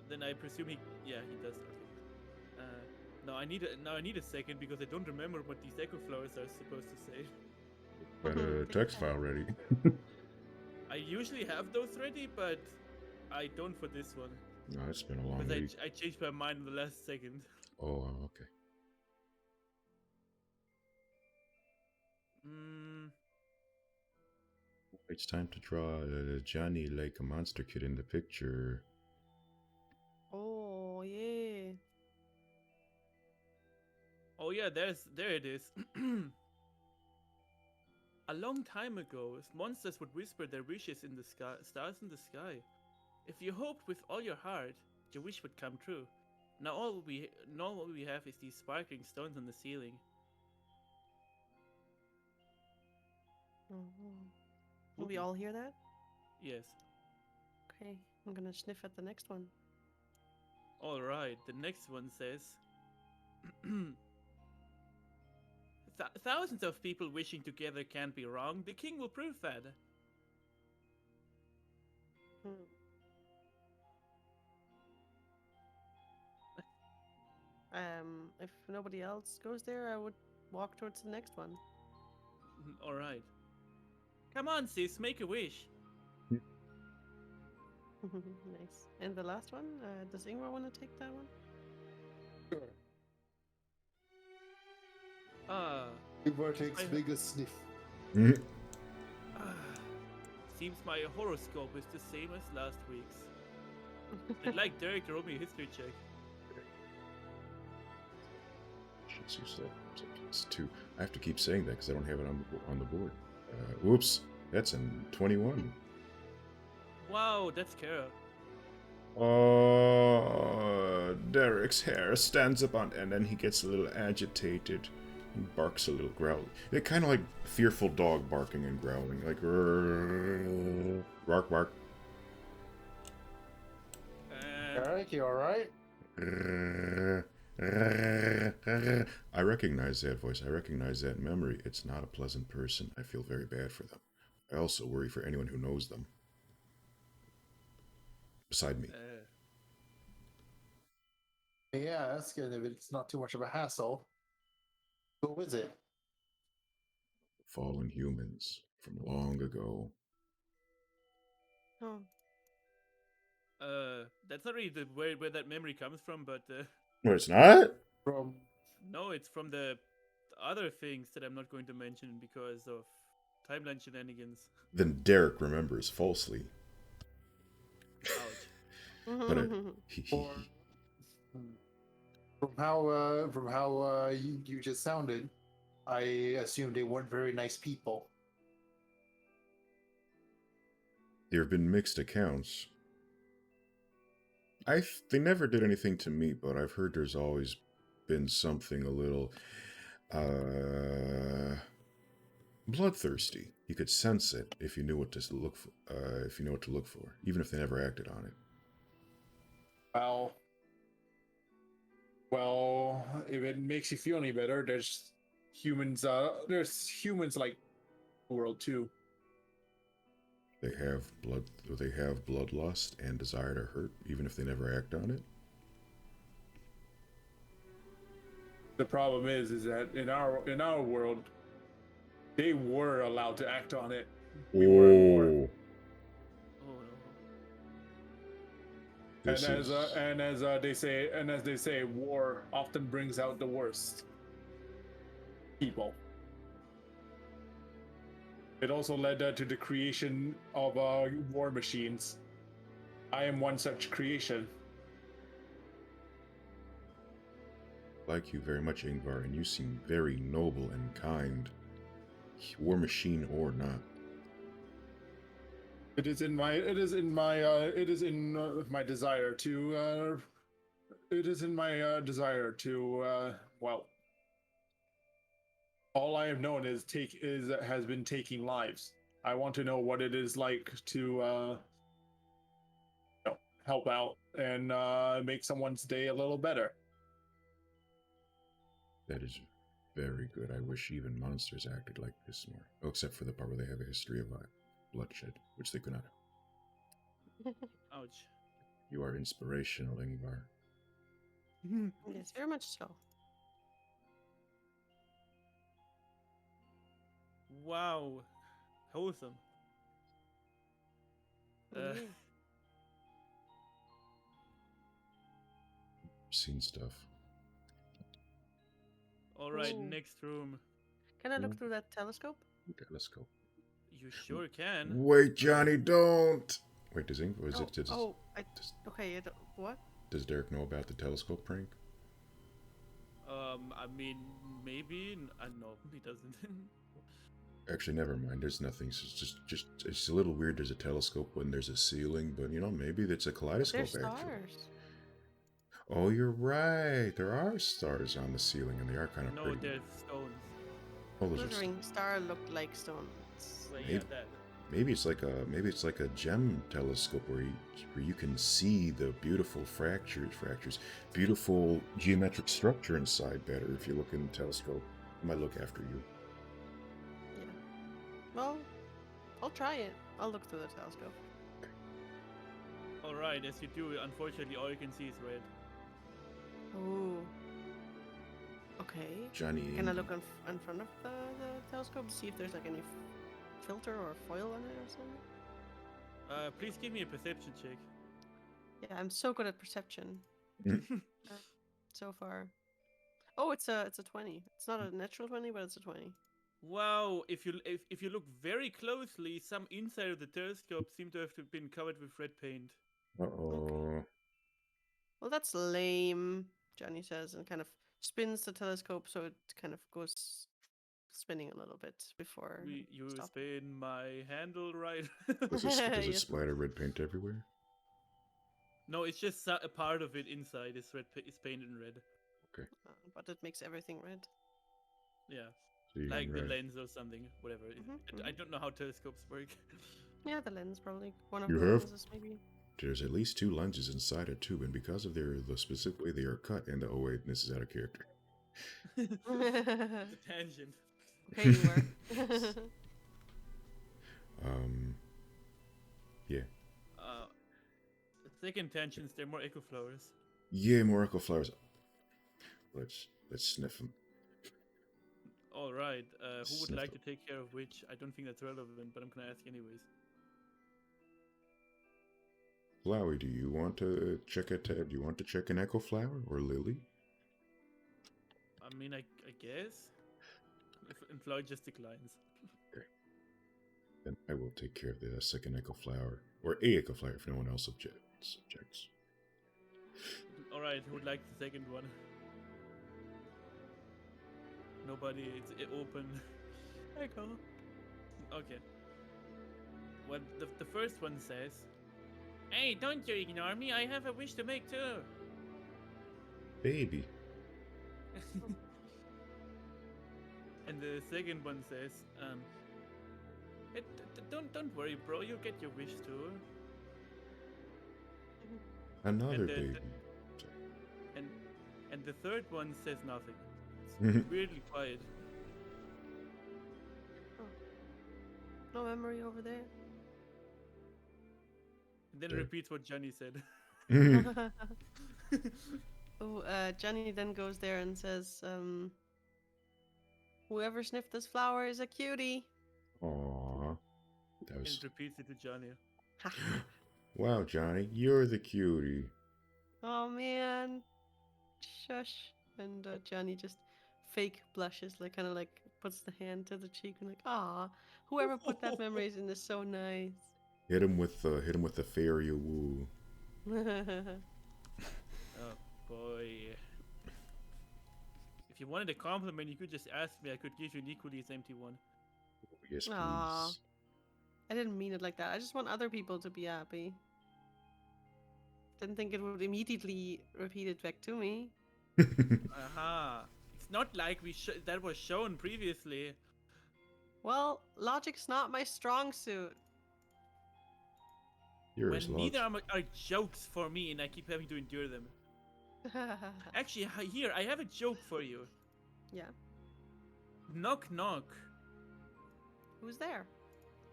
Then I presume he does. Okay. Now I need a second because I don't remember what these Echo Flowers are supposed to say. Got a text file ready. I usually have those ready, but I don't for this one No, it's been a long because week. I changed my mind in the last second. Oh, okay. Mm, It's time to draw Johnny like a monster kid in the picture. Oh yeah. oh yeah, there it is. A long time ago, monsters would whisper their wishes in the sky, stars in the sky. If you hoped with all your heart, your wish would come true. Now all we have is these sparkling stones on the ceiling. Can we all hear that? Yes. Okay, I'm gonna sniff at the next one. All right. The next one says, thousands of people wishing together can't be wrong. The king will prove that. Hmm. If nobody else goes there, I would walk towards the next one. All right. Come on, sis, make a wish. Nice. And the last one, does Ingvar want to take that one? Sure. Ah, Ingvar takes I- biggest sniff. Mhm. Seems my horoscope is the same as last week's. I'd like Derek to roll me a history check. Shit, you said it's 2. I have to keep saying that because I don't have it on the board. Whoops, that's in 21. Wow, that's Kara. Derek's hair stands up on, and then he gets a little agitated. He barks a little growl. They're kind of like fearful dog barking and growling, like bark bark. And Eric, you alright? I recognize that voice. I recognize that memory. It's not a pleasant person. I feel very bad for them. I also worry for anyone who knows them. Beside me. Yeah, that's good if it's not too much of a hassle. Who is it? Fallen humans from long ago. Oh, that's not really the where that memory comes from, but No, it's not? From no, it's from the other things that I'm not going to mention because of timeline shenanigans. Then Derek remembers falsely. Ouch. But or from how you just sounded, I assume they weren't very nice people. there have been mixed accounts. They never did anything to me, but I've heard there's always been something a little bloodthirsty. You could sense it if you knew what to look for. If you know what to look for, even if they never acted on it. Well, if it makes you feel any better, there's humans. There's humans like the world too. They have bloodlust and desire to hurt, even if they never act on it. The problem is that in our world, they were allowed to act on it. We were at war. Oh, Oh no. this is As they say, war often brings out the worst people. It also led to the creation of war machines. I am one such creation. like you very much, Ingvar, and you seem very noble and kind. War machine or not. It is in my desire to well, All I have known is has been taking lives. I want to know what it is like to help out and make someone's day a little better. That is very good. I wish even monsters acted like this more. Oh, except for the part where they have a history of bloodshed, which they could not have. Ouch. You are inspirational, Ingvar. Yes, very much so. Wow. Wholesome. Yeah. Seen stuff. All right, Ooh. next room. Can I look through that telescope? Okay, let's go. You sure can. Wait, Johnny, don't! Wait, does Ingvar, is Oh, it, does, okay. What? does Derek know about the telescope prank? I mean, maybe. No, he doesn't. Actually, never mind. There's nothing. It's just it's a little weird. There's a telescope when there's a ceiling, but maybe it's a kaleidoscope. There's Actually. stars. Oh, you're right. There are stars on the ceiling, and they are kind of No, pretty. there's stones. Oh, those are Glittering star looked like stones. Well, yeah, Maybe- that. maybe it's like a gem telescope where you can see the beautiful fractures, beautiful geometric structure inside better if you look in the telescope. I might look after you. Yeah. Well, I'll try it. I'll look through the telescope. All right, as you do, unfortunately, all you can see is red. Ooh. Okay. Johnny. Can I look in front of the telescope to see if there's like any filter or foil on it or something? Please give me a perception check. Yeah, I'm so good at perception. Mm. So far. Oh, it's a 20. It's not a natural 20, but it's a 20. Wow, if you look very closely, some inside of the telescope seem to have been covered with red paint. Uh-oh. Well, that's lame, Johnny says, and kind of spins the telescope so it kind of goes spinning a little bit before You stop. spin my handle right. Does it Yes. splatter red paint everywhere? No, it's just a part of it inside is is painted in red. But it makes everything red. Yeah, So you like can the red. lens or something, whatever. I don't know how telescopes work. Yeah, the lens probably. One of You the have? lenses maybe. There's at least 2 lenses inside a tube, and because of the specific way they are cut, and oh wait, this is out of character. It's a tangent. Okay, you were. Yeah. Second tangents, they're more echo flowers. Yeah, more echo flowers. Let's sniff them. All right. Who would Sniff like them. to take care of which? I don't think that's relevant, but I'm gonna ask anyways. Flowey, do you want to check do you want to check an echo flower or Lily? I mean, I guess. And Floyd just declines. Then I will take care of the second echo flower, or a echo flower if no one else objects. All right. Who would like the second one? Nobody. It's open. Echo. Okay. Well, the first one says, "Hey, don't you ignore me. I have a wish to make too." Baby. And the second one says, don't worry, bro. You'll get your wish too." Another And the- baby. And the third one says nothing. It's weirdly quiet. No memory over there. And then Yeah. repeats what Johnny said. Oh, Johnny then goes there and says, whoever sniffed this flower is a cutie. Aww. That was... And repeats it to Johnny. Wow, Johnny, you're the cutie. Oh man. Shush. And Johnny just fake blushes, like kind of like puts the hand to the cheek and like, ah, whoever put that memories in is so nice. Hit him with the fairy woo. Oh boy. If you wanted a compliment, you could just ask me. I could give you an equally as empty one. Yes, Aw. please. I didn't mean it like that. I just want other people to be happy. Didn't think it would immediately repeat it back to me. Aha. It's not like that was shown previously. Well, logic's not my strong suit. Yours, When neither Logs. are jokes for me, and I keep having to endure them. Actually, here I have a joke for you. Yeah. Knock knock. Who's there?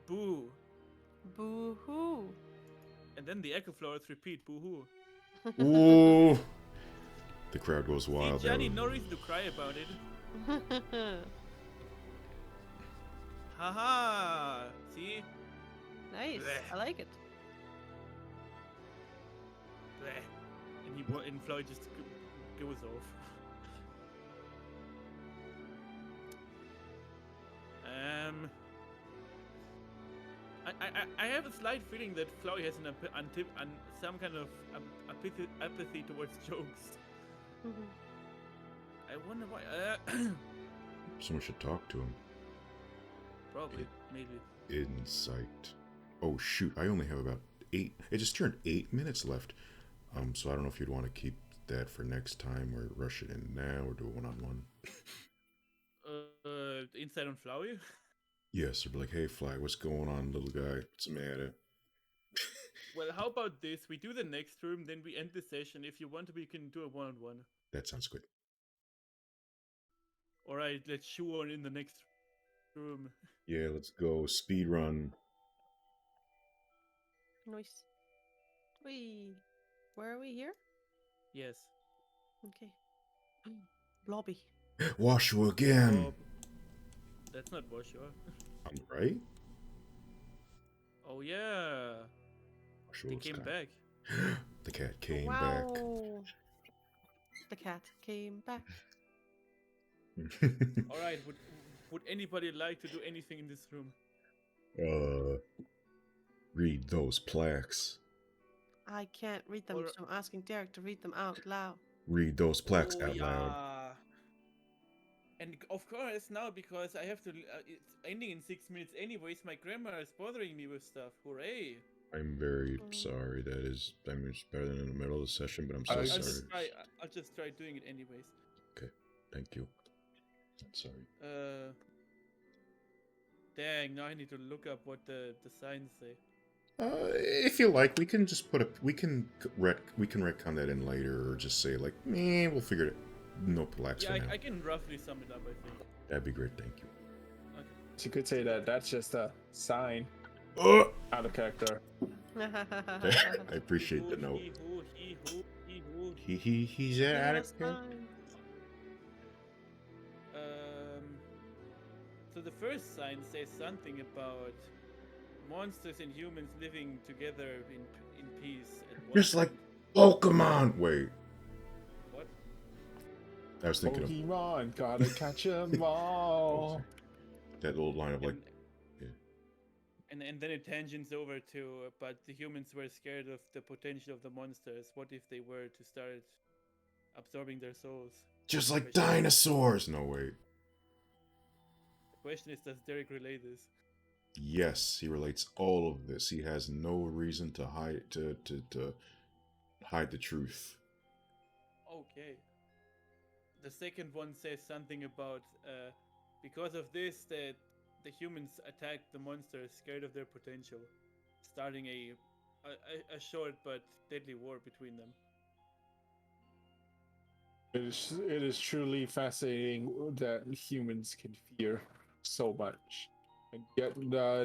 Boo. Boo hoo. And then the echo flowers repeat boo hoo. Ooh. The crowd goes See, wild. Johnny, no reason to cry about it. Haha. See? Nice. Bleh. I like it. Bleh. And Floyd just goes off. I have a slight feeling that Flowey has some kind of apathy towards jokes. I wonder why. Someone should talk to him. Probably, maybe. Insight. Oh shoot! I only have about 8. It just turned 8 minutes left. So I don't know if you'd want to keep that for next time, or rush it in now, or do a one-on-one. Insight on Flowey. Yes, or be like, hey, Fly, what's going on, little guy? What's the matter? Well, how about this? We do the next room, then we end the session. If you want to, we can do a one-on-one. That sounds good. Alright, let's shoe on in the next room. Yeah, let's go. Speed run. Nice. Wee. Where are we here? Yes. Okay. Lobby. Washu again. Oh, that's not Washua. I'm right. Oh yeah. He Washua's came kind. back. The cat came Wow. The cat came back. back. Alright, would anybody like to do anything in this room? Read those plaques. I can't read them, so I'm asking Derek to read them out loud. Read those plaques Oh, out loud. And of course, now because I have to, it's ending in 6 minutes anyways, my grandma is bothering me with stuff. Hooray! I'm very sorry. That is, I mean, it's better than in the middle of the session, but I'm so sorry. I'll just try doing it anyways. Okay, thank you. Sorry. Dang, now I need to look up what the signs say. If you like, we can just we can retcon that in later, or just say like, meh, we'll figure it. No plaques Yeah, for now. I can roughly sum it up, I think. That'd be great. Thank you. Okay. So you could say that that's just a sign out of character. I appreciate the note. He's out of character. So the first sign says something about monsters and humans living together in peace. At one Just like point. Pokemon. Wait, What? I was thinking of Pokemon, gotta catch 'em all. that old line of like, And then it tangents over to, but the humans were scared of the potential of the monsters. What if they were to start absorbing their souls? just like dinosaurs. No, wait. The question is, does Derek relay this? Yes, he relates all of this. He has no reason to hide to hide the truth. Okay. The second one says something about because of this that the humans attacked the monsters, scared of their potential, starting a short but deadly war between them. It is truly fascinating that humans can fear so much, and yet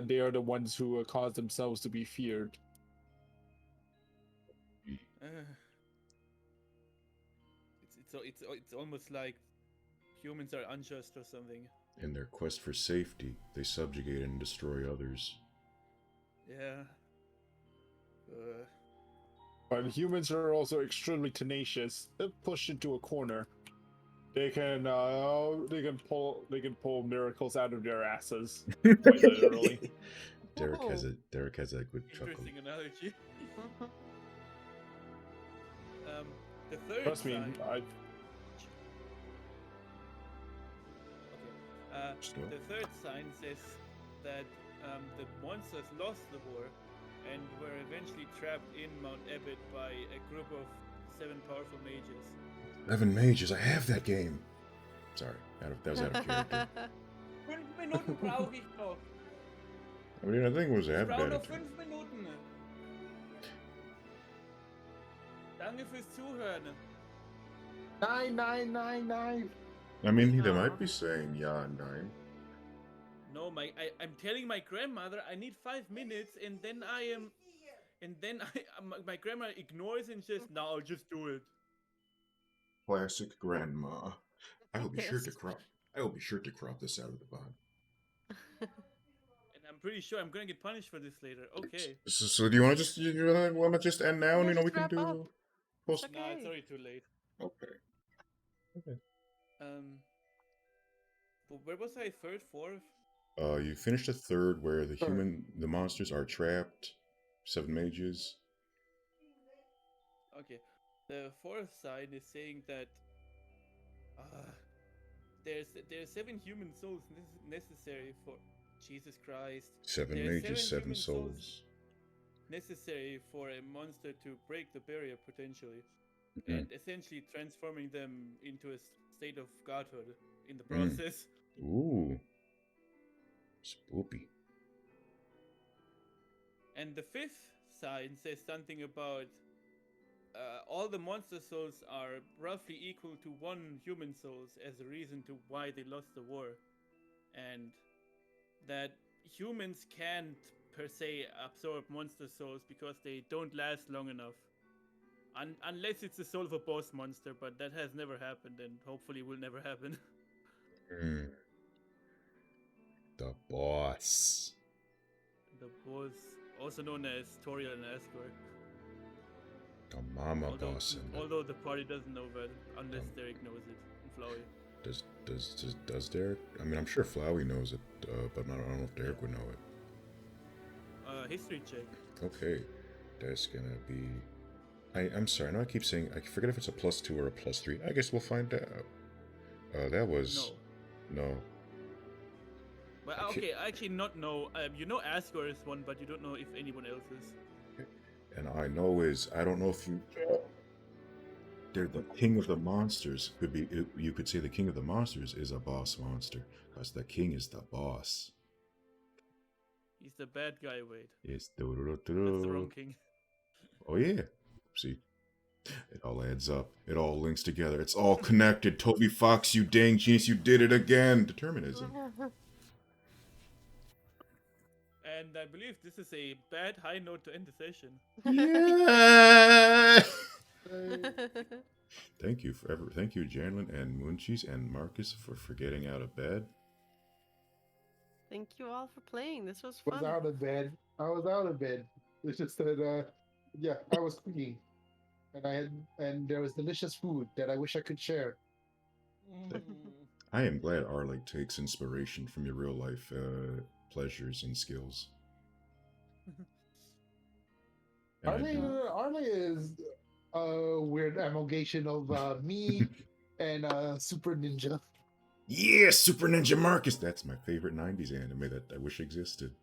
they are the ones who cause themselves to be feared. It's almost like humans are unjust or something. In their quest for safety, they subjugate and destroy others. Yeah. But humans are also extremely tenacious. If pushed into a corner, they can pull miracles out of their asses. Quite literally. Derek has a good chuckle. Interesting analogy. The third Trust me, sign. I Okay. The third sign says that the monsters lost the war and were eventually trapped in Mount Ebit by a group of 7 powerful mages. 11 mages. I have that game. Sorry, that was out of character. 5 Minuten brauche ich noch. I mean, I think it was Ich that brauche bad. noch 5 Minuten. Danke fürs Zuhören. 9. I mean, they Aw. might be saying yeah, 9. No, I'm telling my grandmother I need 5 minutes, and then my grandma ignores and says, "No, I'll just do it." Classic grandma. I will be sure to Yes. crop. I will be sure to crop this out of the pod. And I'm pretty sure I'm gonna get punished for this later. Okay. So do you want to just end now, and Yeah, we just can wrap do up. post. No, it's Okay. already too late. Okay. But where was I? Third, fourth? You finished the third where the Third. the monsters are trapped. 7 mages. Okay. The fourth side is saying that there's 7 human souls necessary for Jesus Christ. 7 There's mages, 7 human souls. necessary for a monster to break the barrier potentially, Mhm. and essentially transforming them into a state of godhood in the Mm. process. Ooh. Spoopy. And the fifth sign says something about all the monster souls are roughly equal to 1 human souls as a reason to why they lost the war, and that humans can't per se absorb monster souls because they don't last long enough. Unless it's the soul of a boss monster, but that has never happened and hopefully will never happen. Mm. The boss. The boss, also known as Toriel and Asgore. The mama boss. And Although the party doesn't know that, unless Derek knows it, and Flowey. does Derek? I mean, I'm sure Flowey knows it, but I don't know if Derek would know it. History check. Okay, that's gonna be. I'm sorry. I know I keep saying. I forget if it's a +2 or a +3. I guess we'll find out. That was no. Well, Okay. okay, actually not no. You know Asgore is one, but you don't know if anyone else is. And I don't know if you. They're the king of the monsters. You could say the king of the monsters is a boss monster because the king is the boss. He's the bad guy, Wade. It's That's the wrong king. Oh yeah. See, it all adds up. It all links together. It's all connected. Toby Fox, you dang genius, you did it again. Determinism. And I believe this is a bad high note to end the session. Yeah. Thank you, Janlin and Mooncheese and Marcus for getting out of bed. Thank you all for playing. This was I was fun. out of bed. It's just that, yeah, I was cooking, and there was delicious food that I wish I could share. I am glad Arley takes inspiration from your real life pleasures and skills. Arley is a weird amalgamation of me and Super Ninja. Yeah, Super Ninja Marcus. That's my favorite 90s anime that I wish existed.